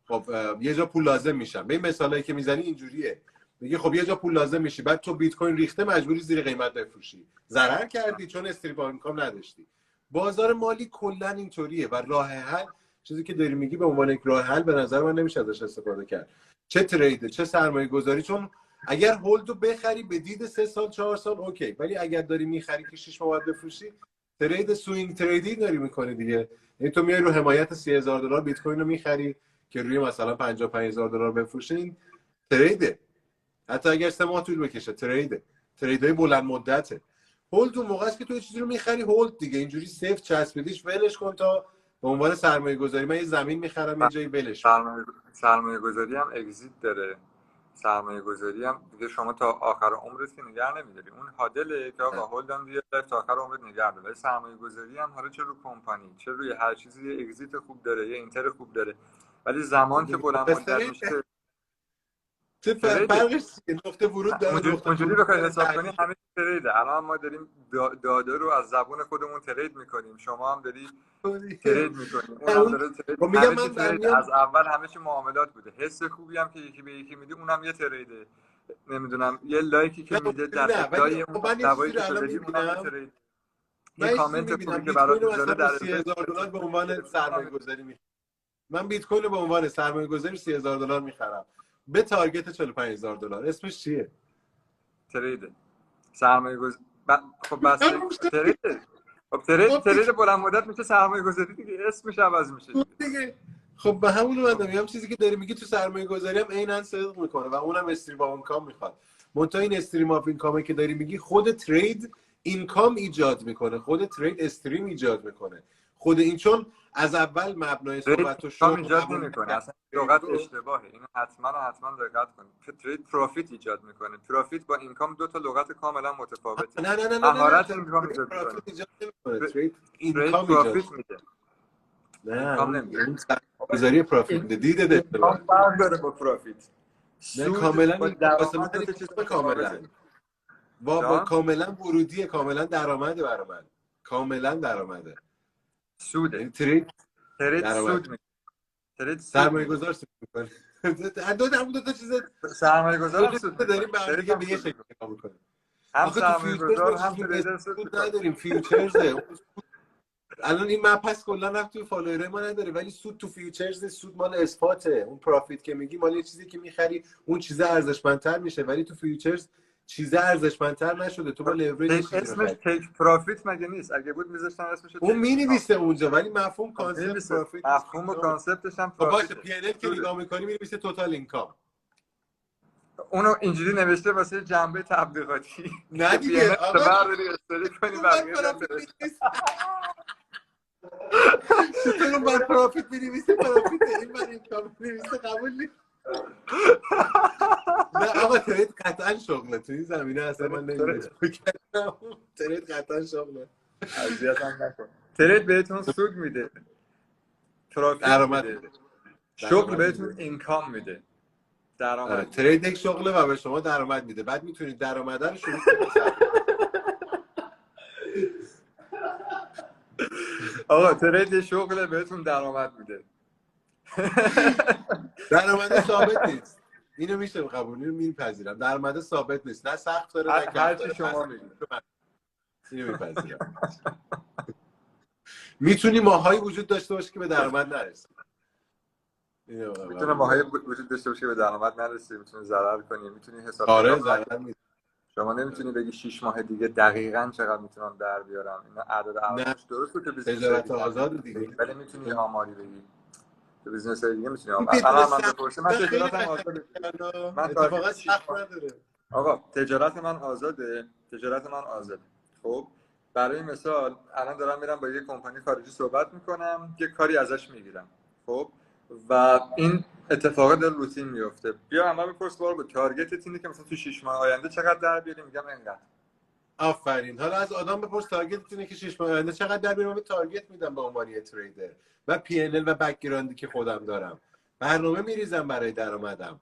[SPEAKER 2] خب یه جا پول لازم میشم. به این مثالایی که میزنی اینجوریه، میگه خب یه جا پول لازم میشی، بعد تو بیت کوین ریخته مجبوری زیر قیمت بفروشی، ضرر کردی چون استریم آف اینکام نداشتی. بازار مالی کلا اینطوریه و راه حل، چیزی که داری میگی به عنوان یک راه حل به نظر من نمیشه ازش استفاده کرد، چه ترید چه سرمایه گذاری. چون اگر هولد رو بخری به دید 3 سال 4 سال اوکی، ولی اگر داری میخری که 6 ماه بفروشی، ترید سوینگ تریدی داری میکنی دیگه. یعنی تو میای رو حمایت $30,000 بیت کوین رو میخری که روی مثلا $55,000 بفروشین، تریده. حتی اگر 3 ماه طول بکشه تریدهای بلند مدته. هولد اون موقع است که تو یه چیزی رو میخری هولد دیگه، اینجوری سیف چسبیدیش ولش کن تا به عنوان سرمایه گذاری. من یه زمین میخرم یه جایی ولش کن.
[SPEAKER 1] سرمایه گذاری هم اگزیت داره. سرمایه گذاری هم دیگه شما تا آخر عمرت که نگه نمیداری. اون هادله که آقا هولدم دیگه تا آخر عمرت نگه داره. ولی سرمایه گذاری هم حالا چه رو کمپانی چه روی هر چیزی یه اگزیت خوب داره، یه اینتر خوب داره. ولی زمان که بلند
[SPEAKER 2] پس
[SPEAKER 1] مدت میشه
[SPEAKER 2] چه فرقش چیه؟ نقطه ورود داره، نقطه
[SPEAKER 1] اونجوری
[SPEAKER 2] ورود
[SPEAKER 1] بخوای
[SPEAKER 2] داره،
[SPEAKER 1] حساب کنی همه تریده. الان ما داریم داده رو از زبون خودمون ترید میکنیم، شما هم داری ترید میکنیم، اون هم داره ترید.
[SPEAKER 2] میگم
[SPEAKER 1] همه چی
[SPEAKER 2] من در
[SPEAKER 1] ترید. از اول همه چی معاملات بوده. حس خوبی هم که یکی به یکی میدی اونم یه تریده. نمیدونم یه لایکی که میده در ادای اون
[SPEAKER 2] من یه
[SPEAKER 1] محتوایی
[SPEAKER 2] چیزی
[SPEAKER 1] که
[SPEAKER 2] رو
[SPEAKER 1] تو
[SPEAKER 2] الان
[SPEAKER 1] بدی اونم یه
[SPEAKER 2] میبینم،
[SPEAKER 1] ترید.
[SPEAKER 2] من
[SPEAKER 1] یه
[SPEAKER 2] یه چیزی
[SPEAKER 1] کامنت
[SPEAKER 2] میبینم
[SPEAKER 1] خوبی که
[SPEAKER 2] بیت
[SPEAKER 1] برات
[SPEAKER 2] کوین رو مثلا
[SPEAKER 1] میذاره
[SPEAKER 2] با
[SPEAKER 1] در ادای
[SPEAKER 2] $30,000 به عنوان سرمایه گذاری میخرم. من بیت کوین رو به عنوان سرمایه گذاری $30,000 میخرم به تارگت $45,000. اسمش چیه؟
[SPEAKER 1] ترید. سرمایه گذاری. خب بس ترید. خب
[SPEAKER 2] خب
[SPEAKER 1] ترید بلند مدت میشه سرمایه گذاری دیگه، اسمش عوض میشه
[SPEAKER 2] دیگه. خب به همون من میگم چیزی که داری میگی تو سرمایه گذاری هم عیناً صدق میکنه و اونم استریم آف اینکام میخواد. منتها این استریم آف اینکامی که داری میگی خود ترید اینکام ایجاد میکنه، خود ترید استریم ایجاد میکنه. خود این چون از اول مبنای
[SPEAKER 1] ترید
[SPEAKER 2] صحبت و
[SPEAKER 1] اینکام
[SPEAKER 2] شغل
[SPEAKER 1] ایجاد
[SPEAKER 2] قبول
[SPEAKER 1] نمیکنه، اصلا لغت اشتباهه. اینو حتما دقت کنید. ترید پروفیت ایجاد میکنه. پروفیت با اینکام دو تا لغت کاملا متفاوته.
[SPEAKER 2] نه
[SPEAKER 1] مهارت اینکام ایجاد
[SPEAKER 2] پروفیت
[SPEAKER 1] میکنه.
[SPEAKER 2] ایجاد نمیکنه، ترید
[SPEAKER 1] ترید
[SPEAKER 2] اینکام ایجاد.
[SPEAKER 1] پروفیت میده.
[SPEAKER 2] نه
[SPEAKER 1] اینکام
[SPEAKER 2] اون
[SPEAKER 1] نمیده.
[SPEAKER 2] گذاری پروفیت میده. دیده
[SPEAKER 1] اینکام
[SPEAKER 2] اشتباه.
[SPEAKER 1] فرق داره با پروفیت.
[SPEAKER 2] نه
[SPEAKER 1] سود
[SPEAKER 2] کاملا
[SPEAKER 1] با
[SPEAKER 2] این واسه من
[SPEAKER 1] درآمد دو تا چیز
[SPEAKER 2] اینکام کاملا
[SPEAKER 1] متفاوته.
[SPEAKER 2] با
[SPEAKER 1] جان
[SPEAKER 2] کاملا ورودی، کاملا درآمده برای من، کاملا درآمده.
[SPEAKER 1] سوده.
[SPEAKER 2] یعنی ترید
[SPEAKER 1] ترید
[SPEAKER 2] درآمد،
[SPEAKER 1] سود میده. ترید سود
[SPEAKER 2] سرمایه
[SPEAKER 1] میده.
[SPEAKER 2] گذار سود میکنه. دو تا چیز
[SPEAKER 1] سرمایه گذارم سود میکنه.
[SPEAKER 2] داریم به هم
[SPEAKER 1] ترید
[SPEAKER 2] دیگه
[SPEAKER 1] هم
[SPEAKER 2] به یه
[SPEAKER 1] سود
[SPEAKER 2] شکل
[SPEAKER 1] میکنه.
[SPEAKER 2] نگاه میکنه.
[SPEAKER 1] هم
[SPEAKER 2] آخه تو
[SPEAKER 1] سرمایه
[SPEAKER 2] فیوچرز
[SPEAKER 1] گذار
[SPEAKER 2] ما
[SPEAKER 1] هم
[SPEAKER 2] چیزی
[SPEAKER 1] تریدر سود
[SPEAKER 2] سود
[SPEAKER 1] میکنه.
[SPEAKER 2] نداریم. فیوچرزه الان این مبحث کلا رفت تو فالوورای ما نداره، ولی سود تو فیوچرز، سود مال اثباته. اون پروفیت که میگی مال یه چیزی که میخری اون چیزه ارزشمندتر میشه، ولی تو فیوچرز چیزه ارزشمندتر نشده، تو با لورج چیزی رو
[SPEAKER 1] اسمش
[SPEAKER 2] خری.
[SPEAKER 1] تیک پروفیت مگه نیست؟ اگه بود میذاشتن اسمش
[SPEAKER 2] اون
[SPEAKER 1] تیک اینکام.
[SPEAKER 2] مینویسه اونجا، ولی مفهوم
[SPEAKER 1] خب
[SPEAKER 2] کانسپت
[SPEAKER 1] می‌نویسه.
[SPEAKER 2] پروفیت
[SPEAKER 1] مفهوم و کانسپتش هم
[SPEAKER 2] خب باشه،
[SPEAKER 1] پروفیته.
[SPEAKER 2] پی ان ال که نگاه میکنی مینویسه توتال اینکام.
[SPEAKER 1] اونو اینجوری نوشته واسه جنبه تبلیغاتی
[SPEAKER 2] نه
[SPEAKER 1] که پی ان
[SPEAKER 2] دیگه
[SPEAKER 1] ال
[SPEAKER 2] آقا،
[SPEAKER 1] برداری استوری کنی
[SPEAKER 2] اون بر
[SPEAKER 1] بقیه
[SPEAKER 2] پروفیت
[SPEAKER 1] بیان.
[SPEAKER 2] مینویسه. چطور اون بر پروفیت مینویسه؟ پروفیت این بر اینکام مینویسه، قبول نیست. نه آقا ترید قطعا شغله تو این زمینه، اصلا من نمیدونم. ترید قطعا شغله.
[SPEAKER 1] اذیتم نکن. ترید بهتون سود میده، پروفیت
[SPEAKER 2] درآمد
[SPEAKER 1] میده.
[SPEAKER 2] میده.
[SPEAKER 1] شغل
[SPEAKER 2] درآمد
[SPEAKER 1] بهتون
[SPEAKER 2] میده.
[SPEAKER 1] اینکام میده،
[SPEAKER 2] آره،
[SPEAKER 1] درآمد.
[SPEAKER 2] ترید یک شغله و به شما درآمد میده. بعد میتونید درآمد رو شروع کنید به صرف.
[SPEAKER 1] آقا ترید شغل بهتون درآمد میده.
[SPEAKER 2] درآمد ثابت نیست. اینو میشه قبول، اینو میپذیرم. درآمد ثابت نیست، نه سقف داره نه
[SPEAKER 1] هر
[SPEAKER 2] کف
[SPEAKER 1] چی
[SPEAKER 2] داره.
[SPEAKER 1] شما میگید.
[SPEAKER 2] اینو میپذیرم. میتونی ماهایی وجود داشته باشه که به درآمد نرسی.
[SPEAKER 1] میتونه ماهی وجود داشته باشه که به درآمد نرسی، میتونه ضرر کنی، میتونی حساب
[SPEAKER 2] آره
[SPEAKER 1] کتاب
[SPEAKER 2] ضرر
[SPEAKER 1] نکنی.
[SPEAKER 2] نیست.
[SPEAKER 1] شما نمیتونی بگی 6 ماه دیگه دقیقاً چقدر میتونم در بیارم. اینا اعداد
[SPEAKER 2] نه
[SPEAKER 1] ارقامش درسته تو بیزنس
[SPEAKER 2] تجارت
[SPEAKER 1] دیگه،
[SPEAKER 2] آزاد دیگه.
[SPEAKER 1] ولی میتونی آماری بگی. تو بیزنس دیگه میتونی
[SPEAKER 2] این
[SPEAKER 1] آماری.
[SPEAKER 2] بدون
[SPEAKER 1] الان من
[SPEAKER 2] سقف
[SPEAKER 1] بپرسم، من
[SPEAKER 2] خیلی
[SPEAKER 1] تجارتم
[SPEAKER 2] قشنگه.
[SPEAKER 1] آزاده. من
[SPEAKER 2] اتفاقا
[SPEAKER 1] تارگت 6
[SPEAKER 2] سقف
[SPEAKER 1] ماه.
[SPEAKER 2] نداره.
[SPEAKER 1] آقا تجارت من آزاده. تجارت من آزاده. خب برای مثال الان دارم میرم با یه کمپانی خارجی صحبت میکنم، یه کاری ازش میگیرم. خب و این اتفاقات در روتین میفته. بیا اما بپرس بار تارگتت اینه که مثلا تو 6 ماه آینده چقدر در بیاری؟ میگم اینقدر.
[SPEAKER 2] آفرین. حالا از آدم بپرس تارگت اینه که 6 ماه آینده چقدر در بیارم. تارگت میدم به عنوان یه تریدر و پی ان ال و بک‌گراندی که خودم دارم. برنامه میریزم برای درآمدم.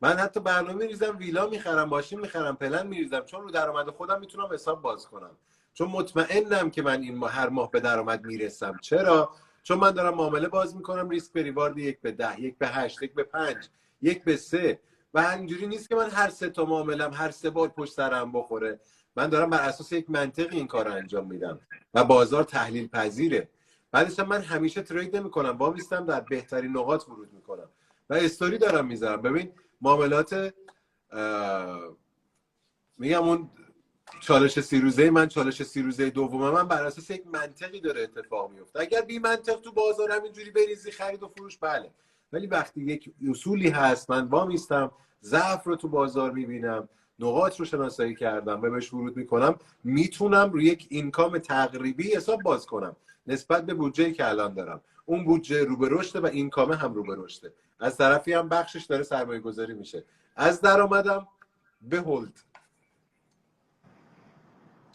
[SPEAKER 2] من حتی برنامه میریزم، ویلا میخرم، ماشین میخرم، پلن میریزم، چون رو درآمد خودم میتونم حساب باز کنم. چون مطمئنم که من این ماه هر ماه به درآمد میرسم. چرا؟ چون من دارم معامله باز میکنم، ریسک به ریوارد 1 به 10، 1 به 8، 1 به 5، 1 به 3 و اینجوری نیست که من هر سه تا معاملم هر سه بار پشت سرم بخوره. من دارم بر اساس یک منطقی این کار رو انجام میدم و بازار تحلیل پذیره. بعدش من همیشه ترید نمیکنم، با میستم در بهترین نقاط ورود میکنم و استوری دارم میذارم. ببین معاملات میگم اون چالش 30 روزه من، چالش 30 روزه دوم من بر اساس یک منطقی داره اتفاق میفته. اگر بی منطق تو بازار همینجوری بریزی خرید و فروش بله، ولی وقتی یک اصولی هست من وامیستم، ضعف رو تو بازار میبینم، نقاط رو شناسایی کردم و بهش ورود میکنم، میتونم روی یک اینکام تقریبی حساب باز کنم نسبت به بودجه‌ای که الان دارم. اون بودجه رو به رشده و اینکام هم رو به رشده. از طرفی هم بخشش داره سرمایه گذاری میشه. از درآمدم به هولد.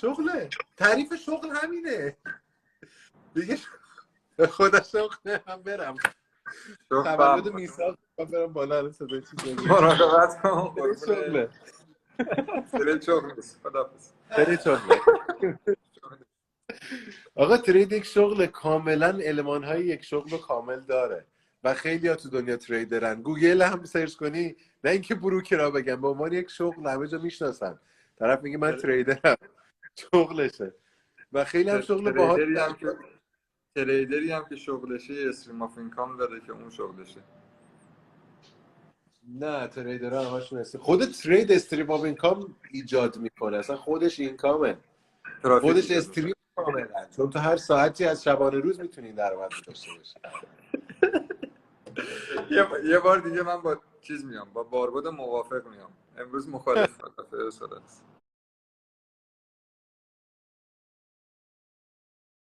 [SPEAKER 2] شغله. تعریف شغل همینه دیگه. خدا شغله. من برم. تولد میثاق برم بالا الان صدای چیز بگیر.
[SPEAKER 1] مراقبت کن.
[SPEAKER 2] برای شغله.
[SPEAKER 1] برای شغل نیست. خداحافظ.
[SPEAKER 2] برای شغله. آقا ترید یک شغل کاملا المان‌های یک شغل رو کامل داره و خیلی ها تو دنیا تریدرن. گوگل هم سرچ کنی، نه اینکه بروکر را بگم، به عنوان یک شغل همه جا میشناسن. طرف میگه من تریدرم، شغلشه و خیلی هم شغل باحال.
[SPEAKER 1] تریدری هم که شغلشه استریم آف اینکام داره که اون شغلشه.
[SPEAKER 2] نه تریدرها همشون خود ترید استریم آف اینکام ایجاد میکنه، اصلا خودش اینکامه، خودش استریم کاملا، چون تو هر ساعتی از شبانه روز میتونین درآمد داشته باشی.
[SPEAKER 1] یه بار دیگه من با چیز میام، با باربد موافق میام. امروز مخالف.